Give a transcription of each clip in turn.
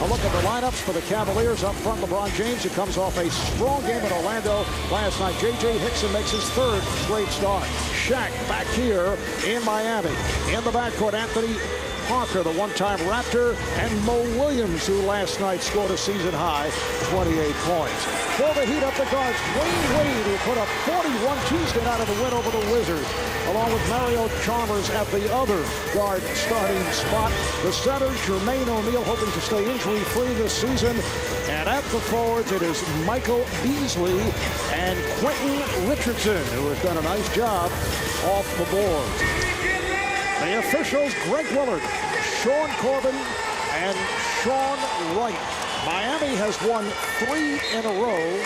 A look at the lineups for the Cavaliers. Up front, LeBron James, who comes off a strong game in Orlando last night. J.J.Hickson makes his third straight start. Shaq back here in Miami. In the backcourt, Anthony Parker, the one-time Raptor, and Mo Williams, who last night scored a season-high 28 points. For the Heat up the guards, Dwyane Wade, who put up 41 Tuesday night in the win over the Wizards, along with Mario Chalmers at the other guard starting spot. The centers, Jermain O'Neal, hoping to stay injury-free this season. And at the forwards, it is Michal, Beasley, and Quentin Richardson, who has done a nice job off the boards. The officials, Greg Willard, Sean Corbin, and Sean Wright. Miami has won 3 in a row.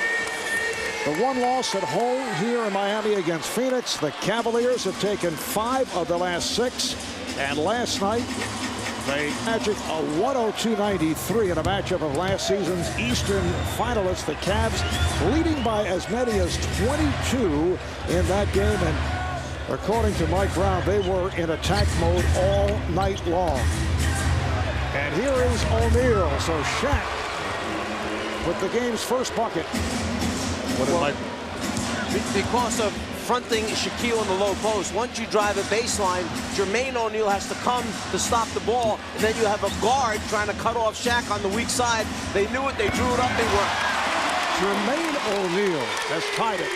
The one loss at home here in Miami against Phoenix. The Cavaliers have taken 5 of the last 6. And last night, they Magic a 102-93 in a matchup of last season's Eastern finalists. The Cavs leading by as many as 22 in that game. And according to Mike Brown, they were in attack mode all night long. And here is O'Neal. So Shaq with the game's first bucket. Because of fronting Shaquille in the low post, once you drive a baseline, Jermain O'Neal has to come to stop the ball, and then you have a guard trying to cut off Shaq on the weak side. They knew it, they drew it up, they worked. Jermain O'Neal has tied it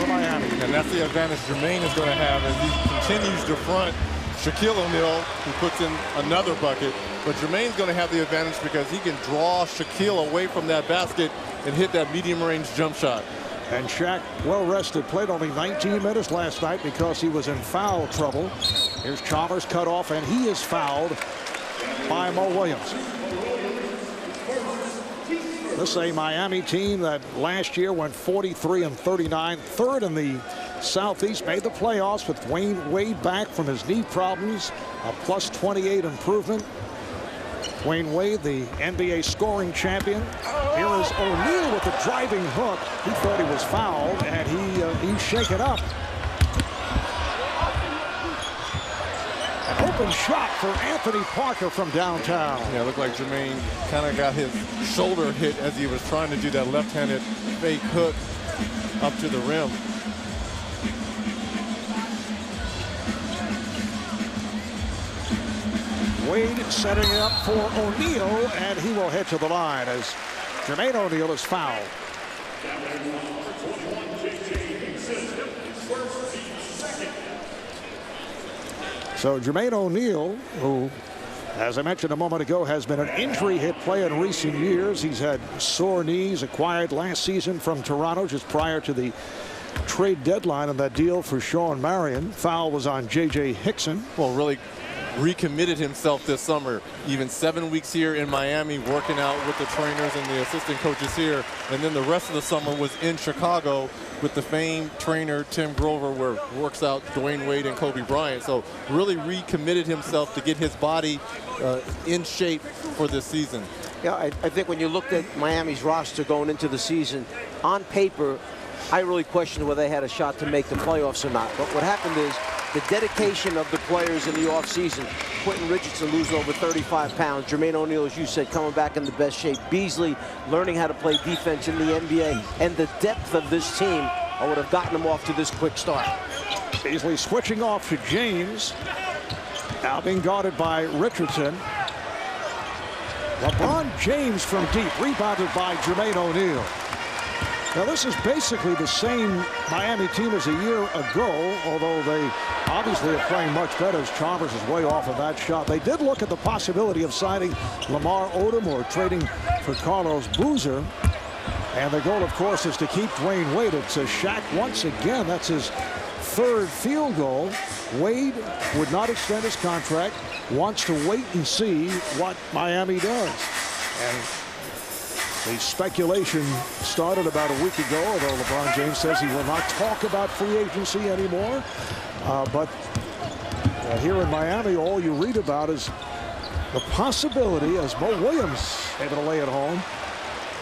for Miami. And that's the advantage Jermain is going to have as he continues to front Shaquille O'Neal, who puts in another bucket. But Jermain's going to have the advantage because he can draw Shaquille away from that basket and hit that medium-range jump shot. And Shaq, well rested, played only 19 minutes last night because he was in foul trouble. Here's Chalmers cut off, and he is fouled by Mo Williams. This is a Miami team that last year went 43-39, third in the Southeast, made the playoffs with Dwyane Wade back from his knee problems, a plus 28 improvement. Dwyane Wade, the NBA scoring champion. Here is O'Neal with the driving hook. He thought he was fouled, and he's shaken up. An open shot for Anthony Parker from downtown. Yeah, it looked like Jermain kind of got his shoulder hit as he was trying to do that left-handed fake hook up to the rim. Wade setting it up for O'Neal, and he will head to the line as Jermain O'Neal is fouled. So Jermain O'Neal, who, as I mentioned a moment ago, has been an injury-hit player in recent years. He's had sore knees, acquired last season from Toronto just prior to the trade deadline and that deal for Sean Marion. Foul was on J.J.Hickson. Well, really recommitted himself this summer. Even 7 weeks here in Miami, working out with the trainers and the assistant coaches here. And then the rest of the summer was in Chicago with the famed trainer Tim Grover, where works out Dwyane Wade and Kobe Bryant. So really recommitted himself to get his body in shape for this season. Yeah, I think when you looked at Miami's roster going into the season, on paper, I really questioned whether they had a shot to make the playoffs or not. But what happened is the dedication of the players in the offseason. Quentin Richardson losing over 35 pounds. Jermain O'Neal, as you said, coming back in the best shape. Beasley learning how to play defense in the NBA. And the depth of this team would have gotten them off to this quick start. Beasley switching off to James. Now being guarded by Richardson. LeBron James from deep, rebounded by Jermain O'Neal. Now this is basically the same Miami team as a year ago, although they obviously are playing much better as Chalmers is way off of that shot. They did look at the possibility of signing Lamar Odom or trading for Carlos Boozer. And the goal, of course, is to keep Dwyane Wade. It's a Shaq once again. That's his third field goal. Wade would not extend his contract, wants to wait and see what Miami does. And the speculation started about a week ago, although LeBron James says he will not talk about free agency anymore. But here in Miami, all you read about is the possibility, as Mo Williams able to lay it home,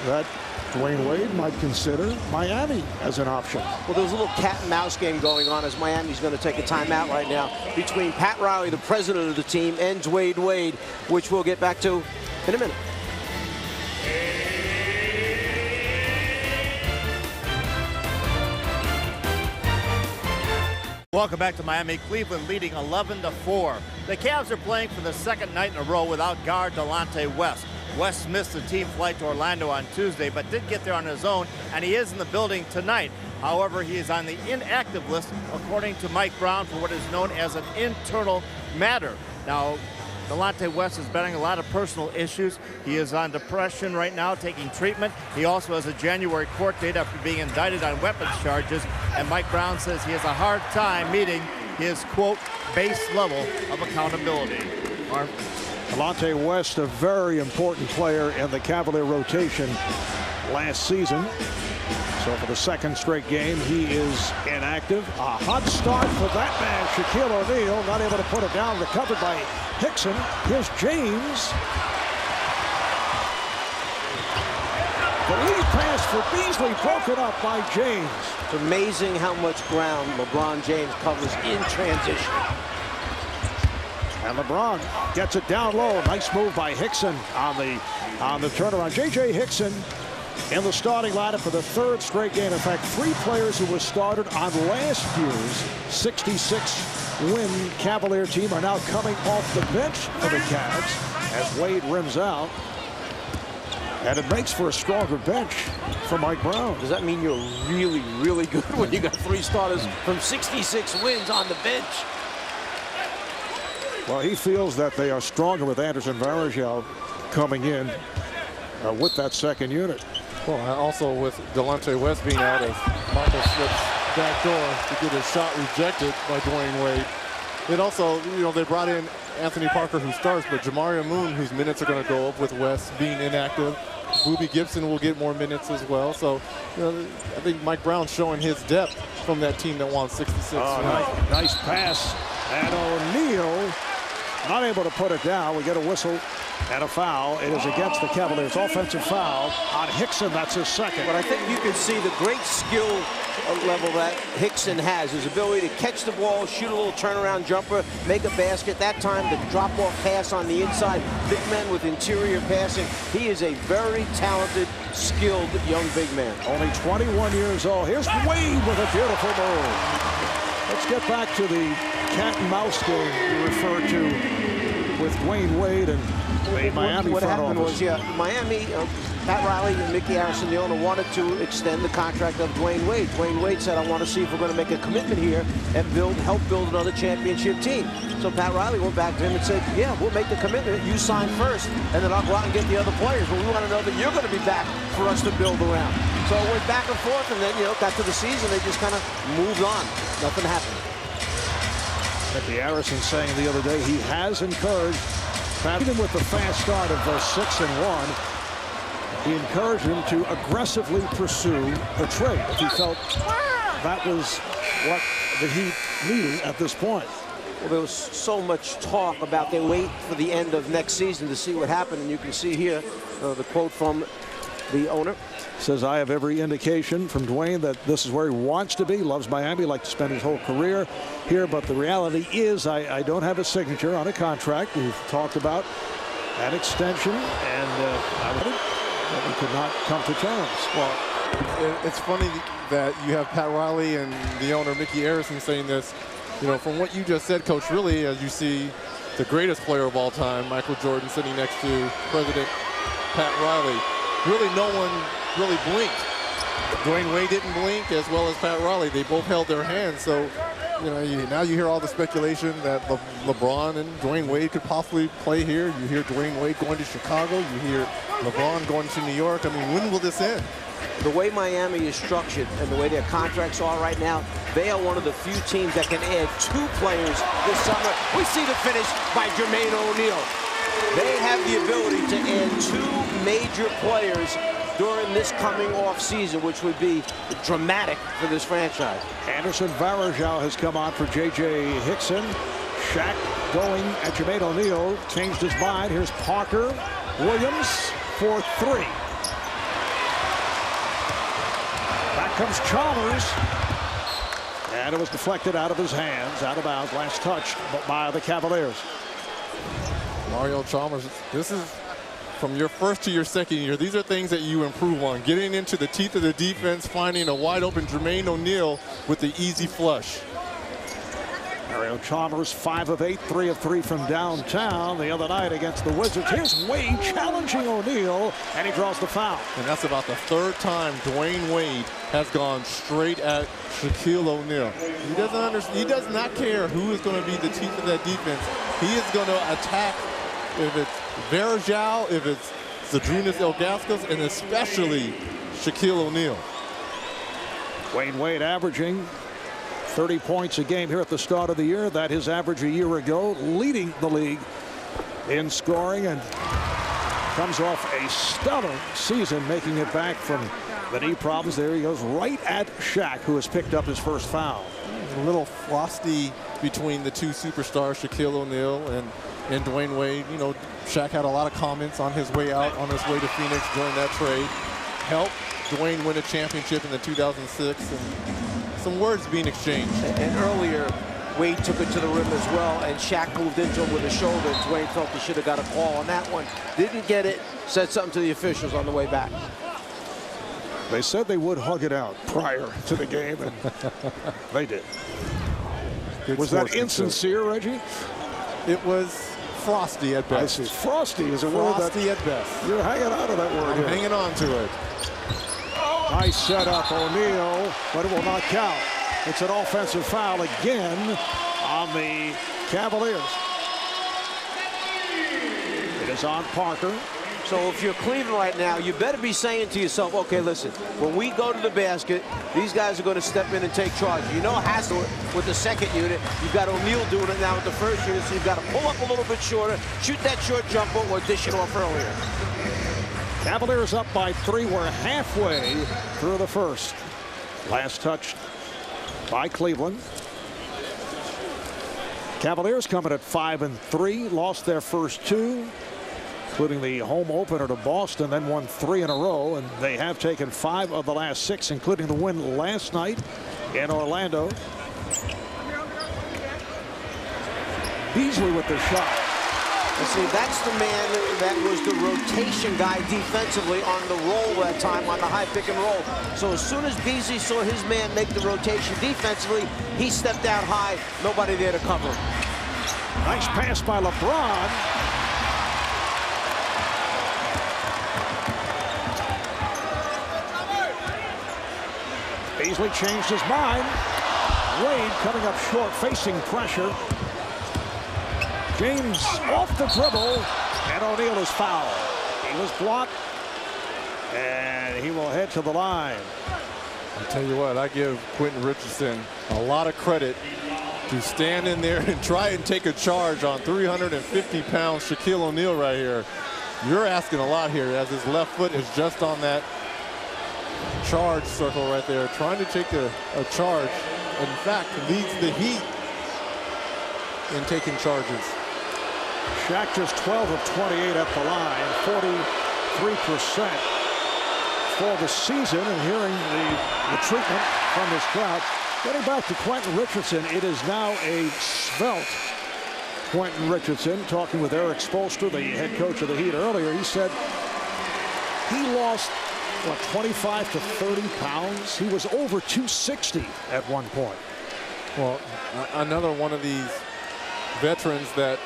that Dwyane Wade might consider Miami as an option. Well, there's a little cat and mouse game going on as Miami's going to take a timeout right now between Pat Riley, the president of the team, and Dwyane Wade, which we'll get back to in a minute. Welcome back to Miami. Cleveland leading 11-4. The Cavs are playing for the second night in a row without guard Delonte West. West missed the team flight to Orlando on Tuesday, but did get there on his own, and he is in the building tonight. However, he is on the inactive list, according to Mike Brown, for what is known as an internal matter. Now, Delonte West is battling a lot of personal issues. He is on depression right now, taking treatment. He also has a January court date after being indicted on weapons charges. And Mike Brown says he has a hard time meeting his, quote, base level of accountability. Mark? Delonte West, a very important player in the Cavalier rotation last season. So for the second straight game, he is inactive. A hot start for that man, Shaquille O'Neal, not able to put it down, recovered by Hickson. Here's James. The lead pass for Beasley, broken up by James. It's amazing how much ground LeBron James covers in transition. And LeBron gets it down low. Nice move by Hickson on the turnaround. J.J.Hickson in the starting lineup for the third straight game. In fact, 3 players who were started on last year's 66-win Cavalier team are now coming off the bench for the Cavs as Wade rims out. And it makes for a stronger bench for Mike Brown. Does that mean you're really, really good when you got 3 starters from 66 wins on the bench? Well, he feels that they are stronger with Anderson Varejao coming in with that second unit. Well, also with Delonte West being out, as Michael slips back door to get his shot rejected by Dwyane Wade. It also, you know, they brought in Anthony Parker, who starts, but Jamario Moon, whose minutes are going to go up with West being inactive. Booby Gibson will get more minutes as well. So, you know, I think Mike Brown's showing his depth from that team that won 66. Nice pass. And O'Neal not able to put it down. We get a whistle and a foul. It is against the Cavaliers. Offensive foul on Hickson. That's his second. But I think you can see the great skill level that Hickson has. His ability to catch the ball, shoot a little turnaround jumper, make a basket. That time, the drop-off pass on the inside. Big men with interior passing. He is a very talented, skilled young big man. Only 21 years old. Here's Wade with a beautiful move. Let's get back to the cat and mouse game you referred to with Dwyane Wade and the Miami what front happened office. was, Miami, Pat Riley and Mickey Harrison, the owner, wanted to extend the contract of Dwyane Wade. Dwyane Wade said, I want to see if we're going to make a commitment here and help build another championship team. So Pat Riley went back to him and said, yeah, we'll make the commitment. You sign first, and then I'll go out and get the other players. But we want to know that you're going to be back for us to build around. So it went back and forth, and then, got to the season. They just kind of moved on. Nothing happened. Mickey Harrison saying the other day he has encouraged Pat, even with the fast start of 6-1, he encouraged him to aggressively pursue a trade if he felt that was what the Heat needed at this point. Well, there was so much talk about they wait for the end of next season to see what happened, and you can see here the quote from the owner. Says, I have every indication from Dwyane that this is where he wants to be, loves Miami, like to spend his whole career here, but the reality is I don't have a signature on a contract. We've talked about an extension, and we could not come to terms. Well, it's funny that you have Pat Riley and the owner, Mickey Harrison, saying this. You know, from what you just said, Coach, really, as you see the greatest player of all time, Michael Jordan, sitting next to President Pat Riley, really no one really blinked. Dwyane Wade didn't blink, as well as Pat Riley. They both held their hands. So, now you hear all the speculation that LeBron and Dwyane Wade could possibly play here. You hear Dwyane Wade going to Chicago. You hear LeBron going to New York. I mean, when will this end? The way Miami is structured and the way their contracts are right now, they are one of the few teams that can add 2 players this summer. We see the finish by Jermain O'Neal. They have the ability to add 2 major players during this coming off season, which would be dramatic for this franchise. Anderson Varejao has come on for J.J.Hickson. Shaq going at Jermain O'Neal, changed his mind. Here's Parker Williams for 3. Back comes Chalmers. And it was deflected out of his hands, out of bounds, last touched by the Cavaliers. Mario Chalmers, this is from your first to your second year. These are things that you improve on. Getting into the teeth of the defense, finding a wide open Jermain O'Neal with the easy flush. Mario Chalmers, 5 of 8, 3 of 3 from downtown the other night against the Wizards. Here's Wade challenging O'Neal, and he draws the foul. And that's about the third time Dwyane Wade has gone straight at Shaquille O'Neal. He doesn't understand. He does not care who is going to be the teeth of that defense. He is going to attack if it's Varejao, if it's Zydrunas Ilgauskas, and especially Shaquille O'Neal. Dwyane Wade averaging 30 points a game here at the start of the year. That his average a year ago, leading the league in scoring, and comes off a stellar season, making it back from the knee problems. There he goes right at Shaq, who has picked up his first foul. A little frosty between the two superstars, Shaquille O'Neal and Dwyane Wade. You know, Shaq had a lot of comments on his way out, on his way to Phoenix during that trade. Helped Dwyane win a championship in the 2006, and some words being exchanged. And earlier, Wade took it to the rim as well, and Shaq moved into him with a shoulder. Dwyane felt he should have got a call on that one. Didn't get it. Said something to the officials on the way back. They said they would hug it out prior to the game, and they did. Was that insincere, Reggie? It was frosty at best. I see. Frosty is a word that frosty at best. You're hanging on to that word. I'm hanging on to it. Nice setup, O'Neal, but it will not count. It's an offensive foul again on the Cavaliers. It is on Parker. So if you're Cleveland right now, you better be saying to yourself, okay, listen, when we go to the basket, these guys are going to step in and take charge. You know Hassel with the second unit. You've got O'Neal doing it now with the first unit, so you've got to pull up a little bit shorter, shoot that short jumper, or dish it off earlier. Cavaliers up by 3. We're halfway through the first. Last touch by Cleveland. Cavaliers coming at 5-3, lost their first 2, including the home opener to Boston, then won 3 in a row, and they have taken 5 of the last 6, including the win last night in Orlando. Beasley with the shot. And see, that's the man that was the rotation guy defensively on the roll that time, on the high pick and roll. So as soon as Beasley saw his man make the rotation defensively, he stepped out high, nobody there to cover him. Nice pass by LeBron. Beasley changed his mind. Wade coming up short, facing pressure. James off the dribble, and O'Neal is fouled. He was blocked, and he will head to the line. I'll tell you what, I give Quentin Richardson a lot of credit to stand in there and try and take a charge on 350-pound Shaquille O'Neal right here. You're asking a lot here, as his left foot is just on that charge circle right there, trying to take a charge. In fact, leads the Heat in taking charges. Shaq just 12 of 28 at the line, 43% for the season, and hearing the treatment from this crowd. Getting back to Quentin Richardson, it is now a svelte Quentin Richardson, talking with Eric Spoelstra, the head coach of the Heat earlier. He said he lost, what, 25 to 30 pounds? He was over 260 at one point. Well, another one of these veterans that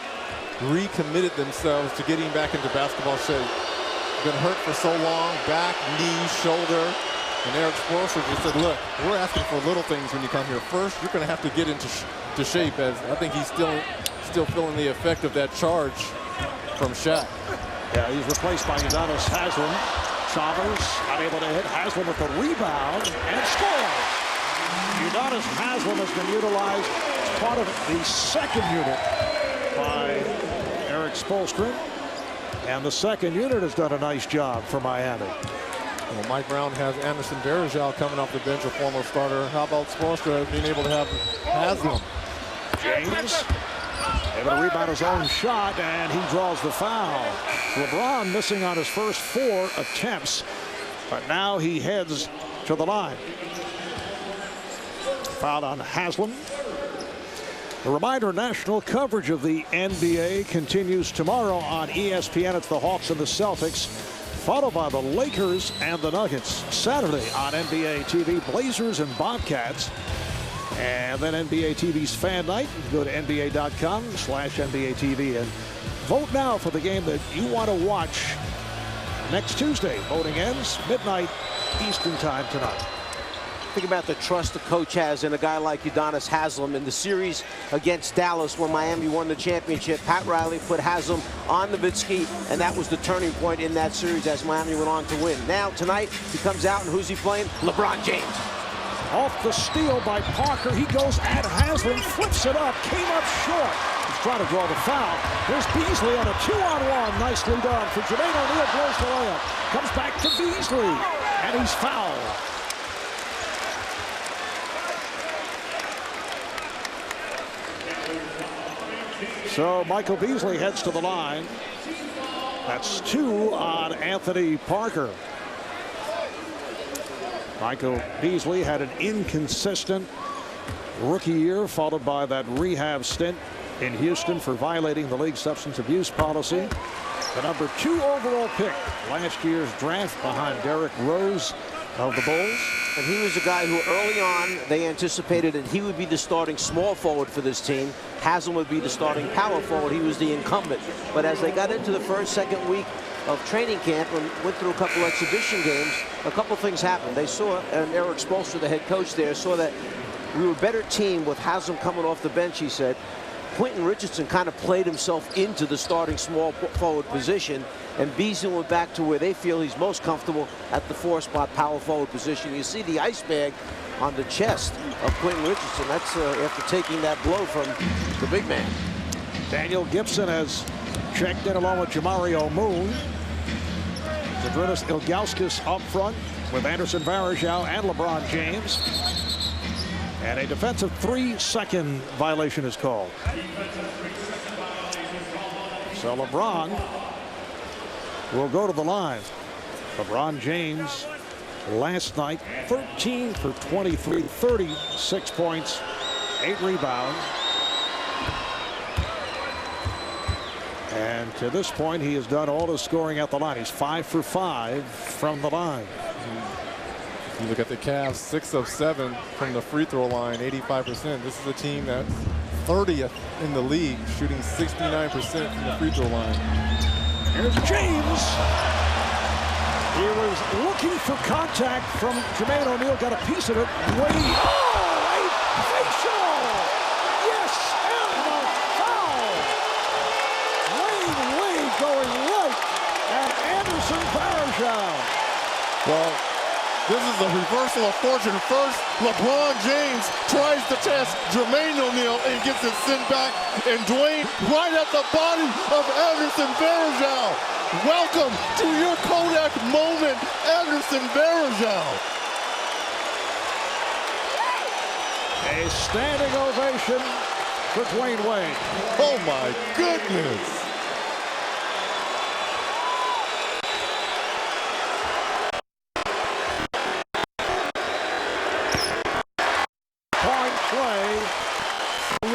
recommitted themselves to getting back into basketball shape. Been hurt for so long, back, knee, shoulder. And Eric Spoelstra just said, look, we're asking for little things when you come here. First, you're going to have to get into shape, as I think he's still feeling the effect of that charge from Shaq. Yeah, he's replaced by Udonis Haslem. Chalmers unable to hit. Haslem with the rebound and scores. Udonis Haslem has been utilized as part of the second unit by Eric Spoelstra. And the second unit has done a nice job for Miami. Well, Mike Brown has Anderson Varejao coming off the bench, a former starter. How about Spoelstra being able to have Haslem? James able to rebound his own shot, and he draws the foul. LeBron missing on his first 4 attempts, but now he heads to the line. Foul on Haslem. A reminder, national coverage of the NBA continues tomorrow on ESPN. It's the Hawks and the Celtics, followed by the Lakers and the Nuggets. Saturday on NBA TV, Blazers and Bobcats. And then NBA TV's Fan Night. You can go to NBA.com/NBA TV and vote now for the game that you want to watch next Tuesday. Voting ends midnight Eastern time tonight. Think about the trust the coach has in a guy like Udonis Haslem. In the series against Dallas when Miami won the championship, Pat Riley put Haslem on Nowitzki, and that was the turning point in that series as Miami went on to win. Now, tonight, he comes out, and who's he playing? LeBron James. Off the steal by Parker. He goes at Haslem, flips it up, came up short. He's trying to draw the foul. Here's Beasley on a 2-on-1. Nicely done for Jermain. O'Neal blows the layup. Comes back to Beasley, and he's fouled. So Michael Beasley heads to the line. That's 2 on Anthony Parker. Michael Beasley had an inconsistent rookie year, followed by that rehab stint in Houston for violating the league's substance abuse policy. The number 2 overall pick last year's draft behind Derrick Rose of the Bulls. And he was a guy who early on they anticipated that he would be the starting small forward for this team. Haslem would be the starting power forward. He was the incumbent. But as they got into the first, second week of training camp and went through a couple exhibition games, a couple things happened. They saw, and Eric Spoelstra, the head coach there, saw that we were a better team with Haslem coming off the bench, he said. Quentin Richardson kind of played himself into the starting small forward position, and Beasley went back to where they feel he's most comfortable at the 4-spot power forward position. You see the ice bag on the chest of Quentin Richardson. That's after taking that blow from the big man. Daniel Gibson has checked in along with Jamario Moon. Zadrunas Ilgauskas up front with Anderson Varejao and LeBron James. And a defensive 3-second violation is called. So LeBron will go to the line. LeBron James last night 13 for 23, 36 points, 8 rebounds. And to this point, he has done all his scoring at the line. He's 5 for 5 from the line. You look at the Cavs, 6 of 7 from the free throw line, 85%. This is a team that's 30th in the league, shooting 69% from the free throw line. Here's James. He was looking for contact from Jermain O'Neal, got a piece of it. Wade. Oh, a facial. Yes, and the foul. Wade going right at Anderson Varejao. Well, this is a reversal of fortune. First, LeBron James tries to test Jermain O'Neal and gets it sent back. And Dwyane right at the body of Anderson Varejao. Welcome to your Kodak moment, Anderson Varejao. A standing ovation for Dwyane Wade. Oh my goodness.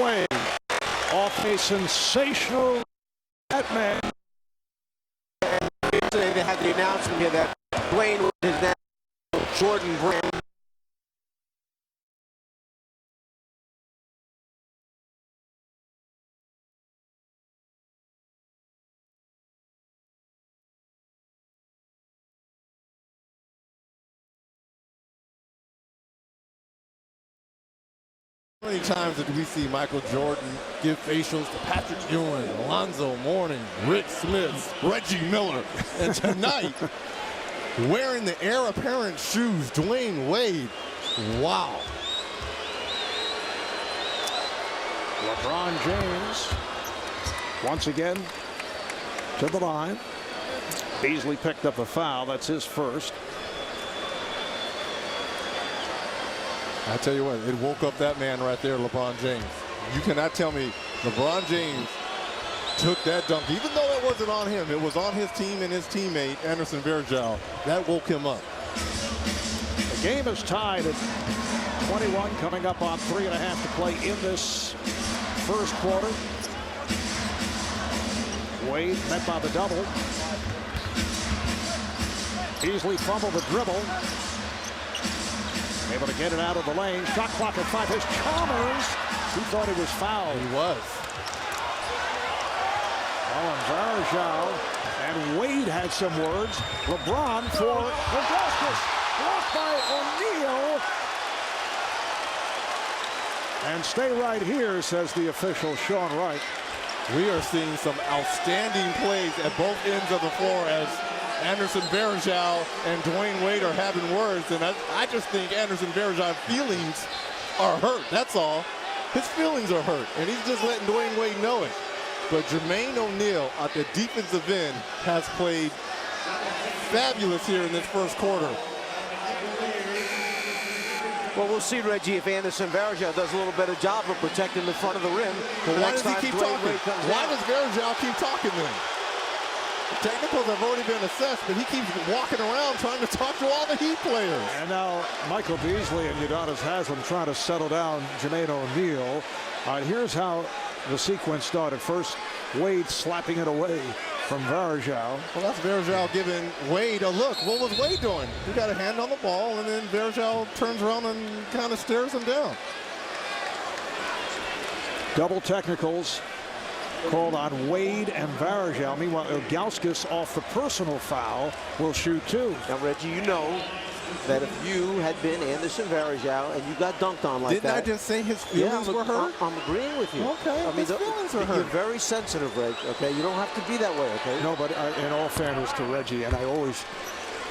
Wade off a sensational Batman. They had the announcement here that Dwyane is now Jordan Brand. How many times did we see Michael Jordan give facials to Patrick Ewing, Alonzo Mourning, Rick Smith, Reggie Miller, and tonight, wearing the heir apparent shoes, Dwyane Wade. Wow. LeBron James once again to the line. Beasley picked up a foul. That's his first. I tell you what, it woke up that man right there, LeBron James. You cannot tell me LeBron James took that dunk, even though it wasn't on him. It was on his team and his teammate, Anderson Varejao. That woke him up. The game is tied at 21, coming up on 3.5 to play in this first quarter. Wade met by the double. Beasley fumbled the dribble. Able to get it out of the lane. Shot clock at 5. His Chalmers. He thought he was fouled. He was. Varejao and Wade had some words. LeBron for Augustus. Blocked by O'Neal. And stay right here, says the official, Sean Wright. We are seeing some outstanding plays at both ends of the floor as Anderson Varejao and Dwyane Wade are having words. And I just think Anderson Varejao's feelings are hurt. That's all. His feelings are hurt. And he's just letting Dwyane Wade know it. But Jermain O'Neal at the defensive end has played fabulous here in this first quarter. Well, we'll see, Reggie, if Anderson Varejao does a little better job of protecting the front of the rim. But why does he keep talking? Why does Varejao keep talking then? The technicals have already been assessed, but he keeps walking around trying to talk to all the Heat players. And now Michael Beasley and Udonis Haslem trying to settle down Jermain O'Neal. Here's how the sequence started. First, Wade slapping it away from Varejao. Well, that's Varejao giving Wade a look. What was Wade doing? He got a hand on the ball, and then Varejao turns around and kind of stares him down. Double technicals called on Wade and Varejao. Meanwhile, Ilgauskas off the personal foul will shoot 2. Now, Reggie, you know that if you had been Anderson Varejao and you got dunked on like Didn't I just say his feelings were hurt? I'm agreeing with you. Okay, I mean, his feelings are hurt. You're very sensitive, Reg, okay? You don't have to be that way, okay? No, but in all fairness to Reggie, and I always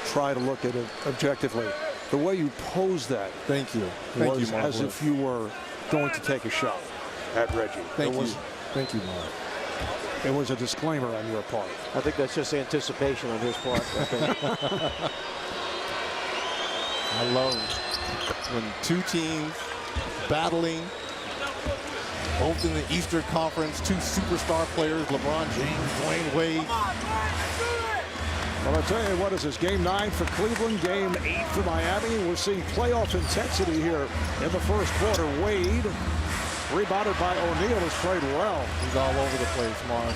try to look at it objectively, the way you posed that Thank you. was as if you were going to take a shot at Reggie. Thank you. Thank you, Mark. It was a disclaimer on your part. I think that's just anticipation on his part. Okay. I love when two teams battling, both in the Eastern Conference, 2 superstar players, LeBron James, Dwyane Wade. Well, I'll tell you what, is this game 9 for Cleveland, game 8 for Miami. We're seeing playoff intensity here in the first quarter. Wade, rebounded by O'Neal, has played well. He's all over the place, Mark.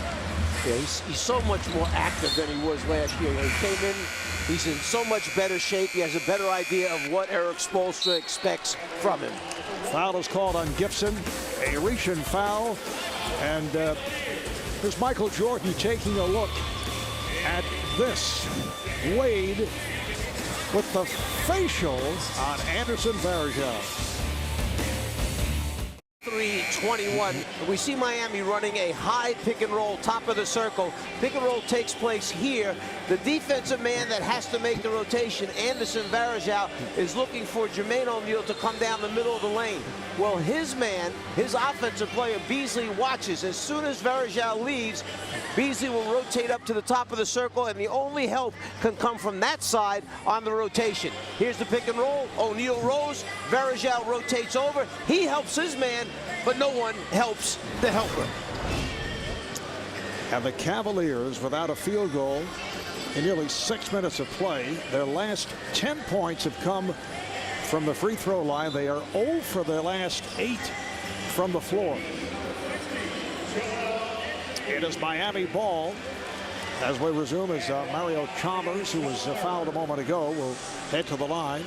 Yeah, he's so much more active than he was last year. He came in, he's in so much better shape. He has a better idea of what Eric Spoelstra expects from him. Foul is called on Gibson, a reach-in foul. And here's Michael Jordan taking a look at this. Wade with the facial on Anderson Varejao. 3:21. We see Miami running a high pick and roll, top of the circle. Pick and roll takes place here. The defensive man that has to make the rotation, Anderson Varejao, is looking for Jermain O'Neal to come down the middle of the lane. Well, his man, his offensive player, Beasley, watches. As soon as Varejao leaves, Beasley will rotate up to the top of the circle, and the only help can come from that side on the rotation. Here's the pick and roll. O'Neal rolls. Varejao rotates over. He helps his man, but no one helps the helper. And the Cavaliers, without a field goal in nearly 6 minutes of play, their last 10 points have come from the free throw line. They are 0 for their last 8 from the floor. It is Miami ball as we resume as Mario Chalmers, who was fouled a moment ago, will head to the line.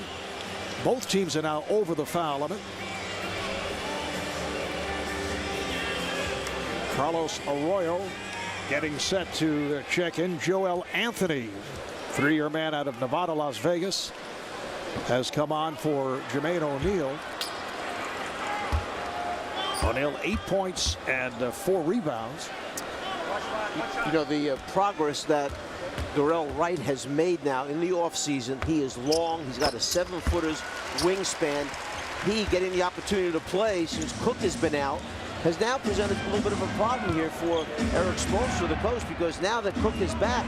Both teams are now over the foul limit. Carlos Arroyo getting set to check in. Joel Anthony, 3-year man out of Nevada, Las Vegas, has come on for Jermain O'Neal. O'Neal 8 points and 4 rebounds. You know, the progress that Darrell Wright has made now in the offseason. He is long. He's got a 7-footer's wingspan. He getting the opportunity to play since Cook has been out has now presented a little bit of a problem here for Eric Spoelstra, the coach, because now that Cook is back,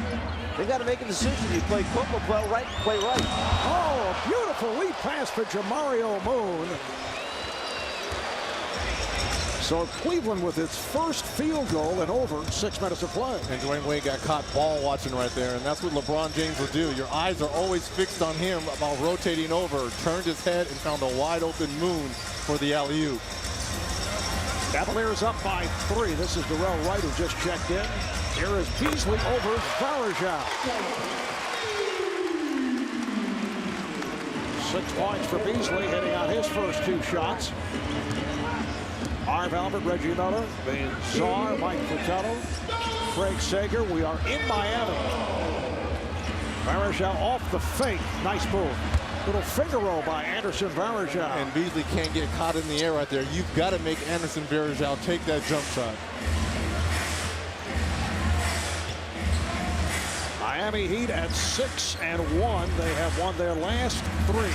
they've got to make a decision. You play Cook or play right? Oh, beautiful lead pass for Jamario Moon. So Cleveland with its first field goal in over 6 minutes of play. And Dwyane Wade got caught ball watching right there, and that's what LeBron James will do. Your eyes are always fixed on him about rotating over. Turned his head and found a wide open Moon for the alley-oop. Cavaliers up by 3. This is Darrell Wright, who just checked in. Here is Beasley over Varejao. 6 points for Beasley, hitting on his first 2 shots. Harv Albert, Reggie Miller, Van Czar, Mike Fratello, Craig Sager. We are in Miami. Varejao off the fake. Nice move. Little finger roll by Anderson Varejao. And Beasley can't get caught in the air right there. You've got to make Anderson Varejao take that jump shot. Miami Heat at 6-1. They have won their last 3.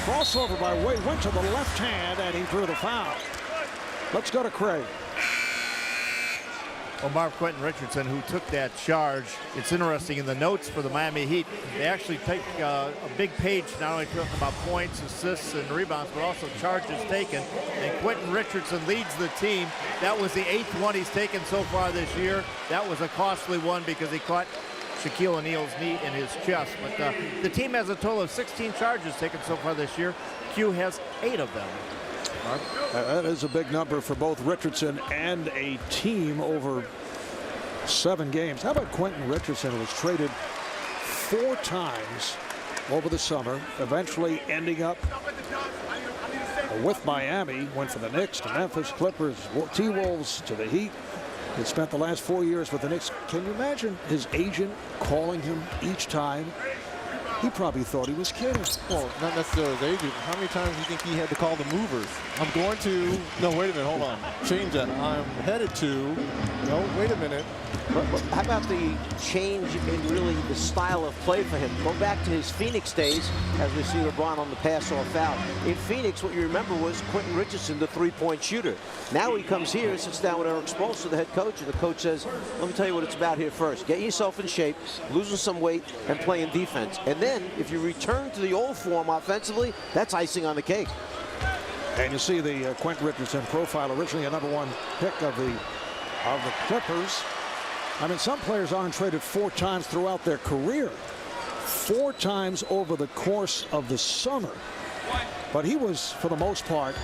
Crossover by Wade, went to the left hand, and he drew the foul. Let's go to Craig. Well, Quentin Richardson, who took that charge. It's interesting, in the notes for the Miami Heat, they actually take a big page, not only talking about points, assists, and rebounds, but also charges taken. And Quentin Richardson leads the team. That was the 8th one he's taken so far this year. That was a costly one because he caught Shaquille O'Neal's knee in his chest. But the team has a total of 16 charges taken so far this year. Q has 8 of them. That is a big number for both Richardson and a team over 7 games. How about Quentin Richardson, was traded 4 times over the summer, eventually ending up with Miami, went from the Knicks to Memphis, Clippers, T-Wolves to the Heat. He spent the last 4 years with the Knicks. Can you imagine his agent calling him each time? He probably thought he was kidding. Well, not necessarily his agent. How many times do you think he had to call the movers? I'm going to... No, wait a minute. Hold on. Change that. I'm headed to... No, wait a minute. But how about the change in really the style of play for him? Go back to his Phoenix days, as we see LeBron on the pass-off foul. In Phoenix, what you remember was Quentin Richardson, the 3-point shooter. Now he comes here, sits down with Eric Spoelstra, the head coach, and the coach says, let me tell you what it's about here first. Get yourself in shape, losing some weight, and playing defense. And then, if you return to the old form offensively, that's icing on the cake. And you see the Quentin Richardson profile, originally a #1 pick of the Clippers. I mean, some players aren't traded 4 times throughout their career. 4 times over the course of the summer. But he was, for the most part,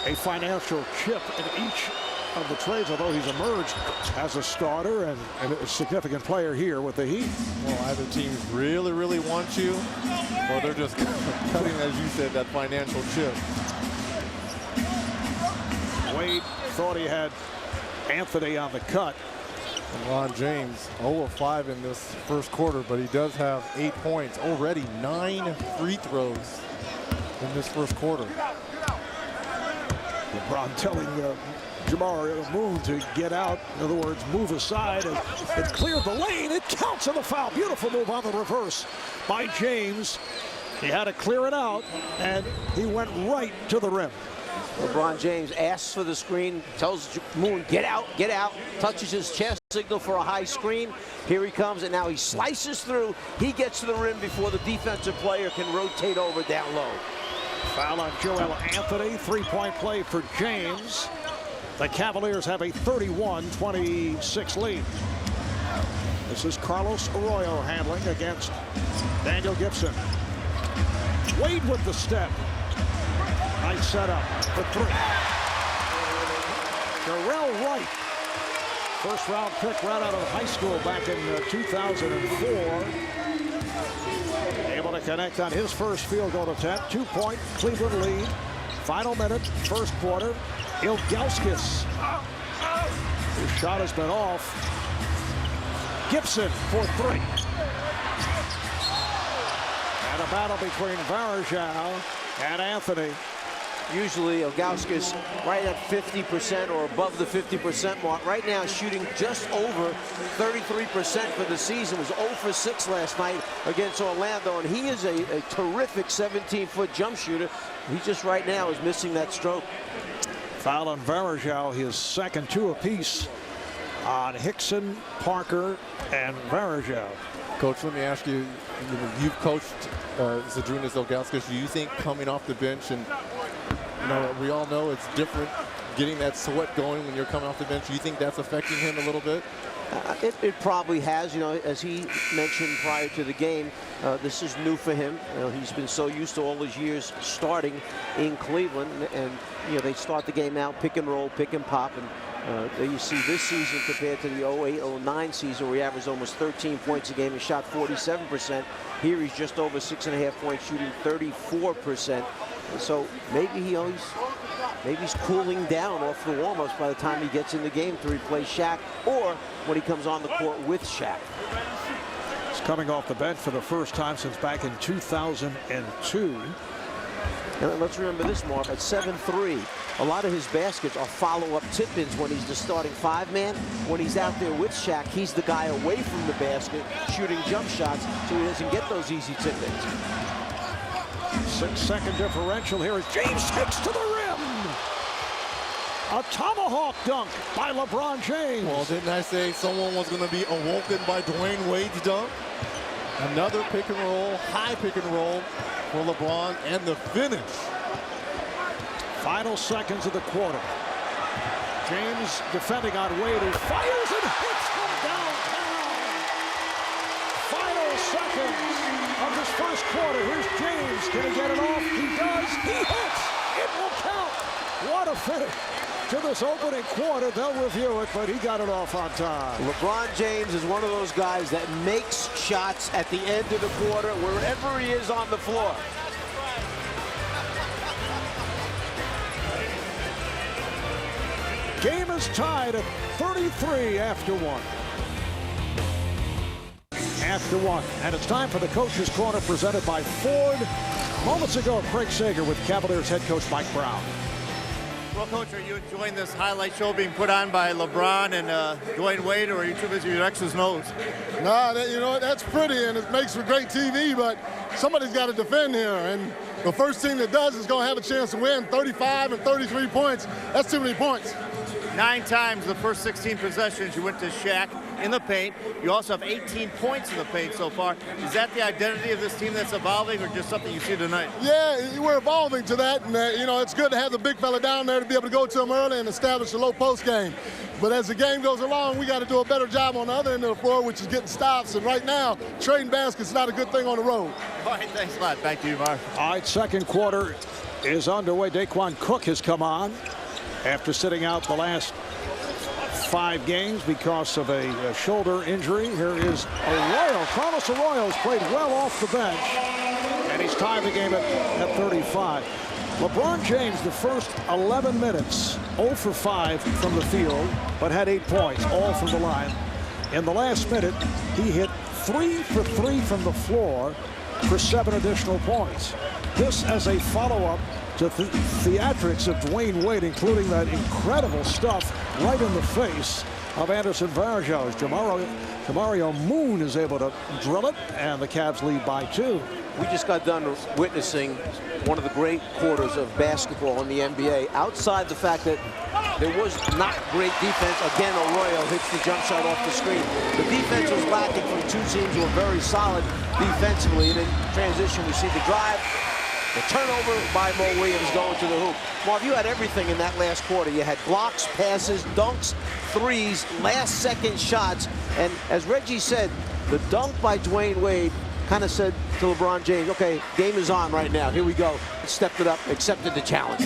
a financial chip in each of the trades, although he's emerged as a starter and a significant player here with the Heat. Well, either teams really, really want you, or they're just cutting, as you said, that financial chip. Wade thought he had Anthony on the cut. LeBron James 0 of 5 in this first quarter, but he does have 8 points. Already 9 free throws in this first quarter. LeBron telling Jamar Moon to get out. In other words, move aside. And it cleared the lane. It counts in the foul. Beautiful move on the reverse by James. He had to clear it out, and he went right to the rim. LeBron James asks for the screen, tells Moon, get out, touches his chest, signal for a high screen. Here he comes, and now he slices through. He gets to the rim before the defensive player can rotate over down low. Foul on Joel Anthony. 3-point play for James. The Cavaliers have a 31-26 lead. This is Carlos Arroyo handling against Daniel Gibson. Wade with the step. Nice setup for 3. Darrell Wright, first-round pick right out of high school back in 2004. Able to connect on his first field goal attempt. 2-point Cleveland lead. Final minute, first quarter. Ilgauskas. His shot has been off. Gibson for 3. And a battle between Varejao and Anthony. Usually Ilgauskas right at 50% or above the 50% mark. Right now shooting just over 33% for the season. Was 0 for 6 last night against Orlando, and he is a terrific 17-foot jump shooter. He just right now is missing that stroke. Foul on Varejao, his second, 2 apiece on Hickson, Parker, and Varejao. Coach, let me ask you, you've coached Zydrunas Ilgauskas. Do you think coming off the bench, and we all know it's different getting that sweat going when you're coming off the bench, do you think that's affecting him a little bit? It probably has. As he mentioned prior to the game, this is new for him. He's been so used to all his years starting in Cleveland, and they start the game out pick and roll, pick and pop, and There you see this season compared to the 08-09 season, where he averaged almost 13 points a game and shot 47%. Here he's just over 6.5 points, shooting 34%. And so maybe he's cooling down off the warm-ups by the time he gets in the game to replace Shaq, or when he comes on the court with Shaq. He's coming off the bench for the first time since back in 2002. And let's remember this, Mark, at 7'3", a lot of his baskets are follow-up tip-ins when he's the starting five-man. When he's out there with Shaq, he's the guy away from the basket shooting jump shots, so he doesn't get those easy tip-ins. 6-second differential here as James takes to the rim. A tomahawk dunk by LeBron James. Well, didn't I say someone was going to be awoken by Dwyane Wade's dunk? Another pick and roll, high pick and roll for LeBron, and the finish. Final seconds of the quarter. James defending on Wade, who fires and hits from downtown. Final seconds of this first quarter. Here's James. Can he get it off? He does. He hits. It will count. What a finish to this opening quarter. They'll review it, but he got it off on time. LeBron James is one of those guys that makes shots at the end of the quarter, wherever he is on the floor. Game is tied at 33 after one. And it's time for the Coach's Corner presented by Ford. Moments ago, Craig Sager with Cavaliers head coach Mike Brown. Well, Coach, are you enjoying this highlight show being put on by LeBron and Dwyane Wade, or are you too busy with your X's nose? No, you know, that's pretty and it makes for great TV, but somebody's got to defend here. And the first team that does is going to have a chance to win. 35 and 33 points. That's too many points. 9 times the first 16 possessions you went to Shaq in the paint. You also have 18 points in the paint so far. Is that the identity of this team that's evolving, or just something you see tonight? Yeah, we're evolving to that, and you know, it's good to have the big fella down there to be able to go to him early and establish a low post game. But as the game goes along, we got to do a better job on the other end of the floor, which is getting stops. And right now, trading baskets is not a good thing on the road. All right, thanks a lot. Thank you, Mark. All right, second quarter is underway. Daquan Cook has come on after sitting out the last 5 games because of a shoulder injury. Here is Arroyo. Carlos Arroyo's played well off the bench, and he's tied the game at 35. LeBron James, the first 11 minutes, 0 for 5 from the field, but had 8 points, all from the line. In the last minute, he hit 3 for 3 from the floor for 7 additional points. This as a follow-up to theatrics of Dwyane Wade, including that incredible stuff right in the face of Anderson Varejao. Jamario Moon is able to drill it, and the Cavs lead by 2. We just got done witnessing one of the great quarters of basketball in the NBA. Outside the fact that there was not great defense. Again, Arroyo hits the jump shot off the screen. The defense was lacking from 2 teams who were very solid defensively. And in transition, we see the drive. The turnover by Mo Williams going to the hoop. Marv, you had everything in that last quarter. You had blocks, passes, dunks, threes, last-second shots. And as Reggie said, the dunk by Dwyane Wade kind of said to LeBron James, okay, game is on right now. Here we go. He stepped it up, accepted the challenge.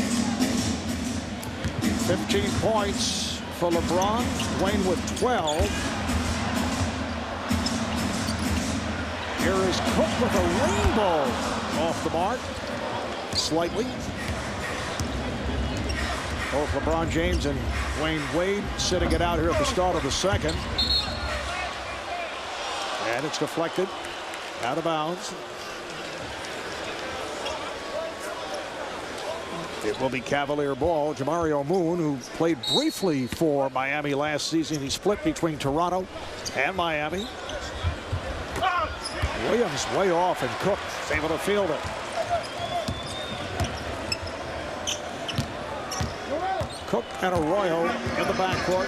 15 points for LeBron. Dwyane with 12. Here is Cook with a rainbow off the mark. Slightly. Both LeBron James and Dwyane Wade sitting it out here at the start of the second. And it's deflected out of bounds. It will be Cavalier ball. Jamario Moon, who played briefly for Miami last season. He split between Toronto and Miami. Williams way off, and Cook is able to field it. Cook and Arroyo in the backcourt.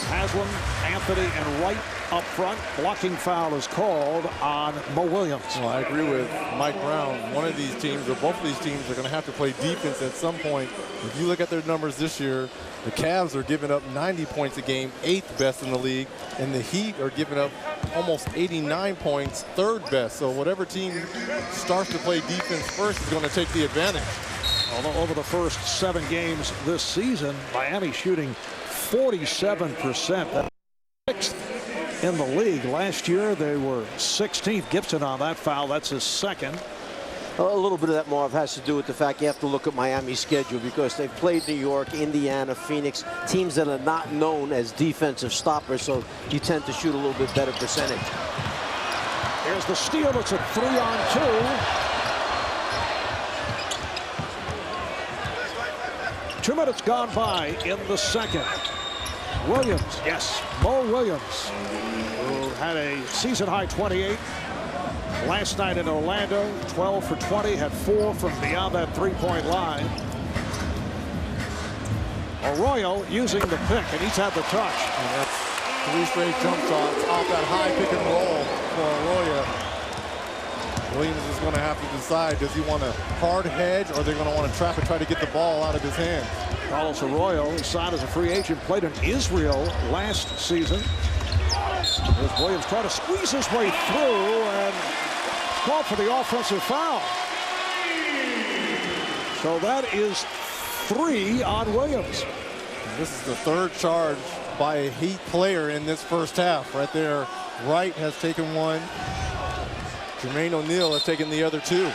Haslam, Anthony, and Wright up front. Blocking foul is called on Mo Williams. Well, I agree with Mike Brown. One of these teams, or both of these teams, are going to have to play defense at some point. If you look at their numbers this year, the Cavs are giving up 90 points a game, 8th best in the league, and the Heat are giving up almost 89 points, 3rd best. So whatever team starts to play defense first is going to take the advantage. Although over the first 7 games this season, Miami shooting 47%. That's sixth in the league. Last year they were 16th. Gibson on that foul. That's his second. A little bit of that, Marv, has to do with the fact you have to look at Miami's schedule because they've played New York, Indiana, Phoenix, teams that are not known as defensive stoppers, so you tend to shoot a little bit better percentage. Here's the steal. It's a 3-on-2. 2 minutes gone by in the second. Williams, yes, Mo Williams, who had a season-high 28. Last night in Orlando, 12 for 20, had 4 from beyond that three-point line. Arroyo using the pick, and he's had the touch. And that's 3 straight jump shots off that high pick and roll for Arroyo. Williams is going to have to decide, does he want to hard hedge or they're going to want to trap and try to get the ball out of his hands. Carlos Arroyo signed as a free agent, played in Israel last season. As Williams trying to squeeze his way through and called for the offensive foul. So that is 3 on Williams. And this is the 3rd charge by a Heat player in this first half. Right there, Wright has taken 1. Jermain O'Neal has taken the other 2.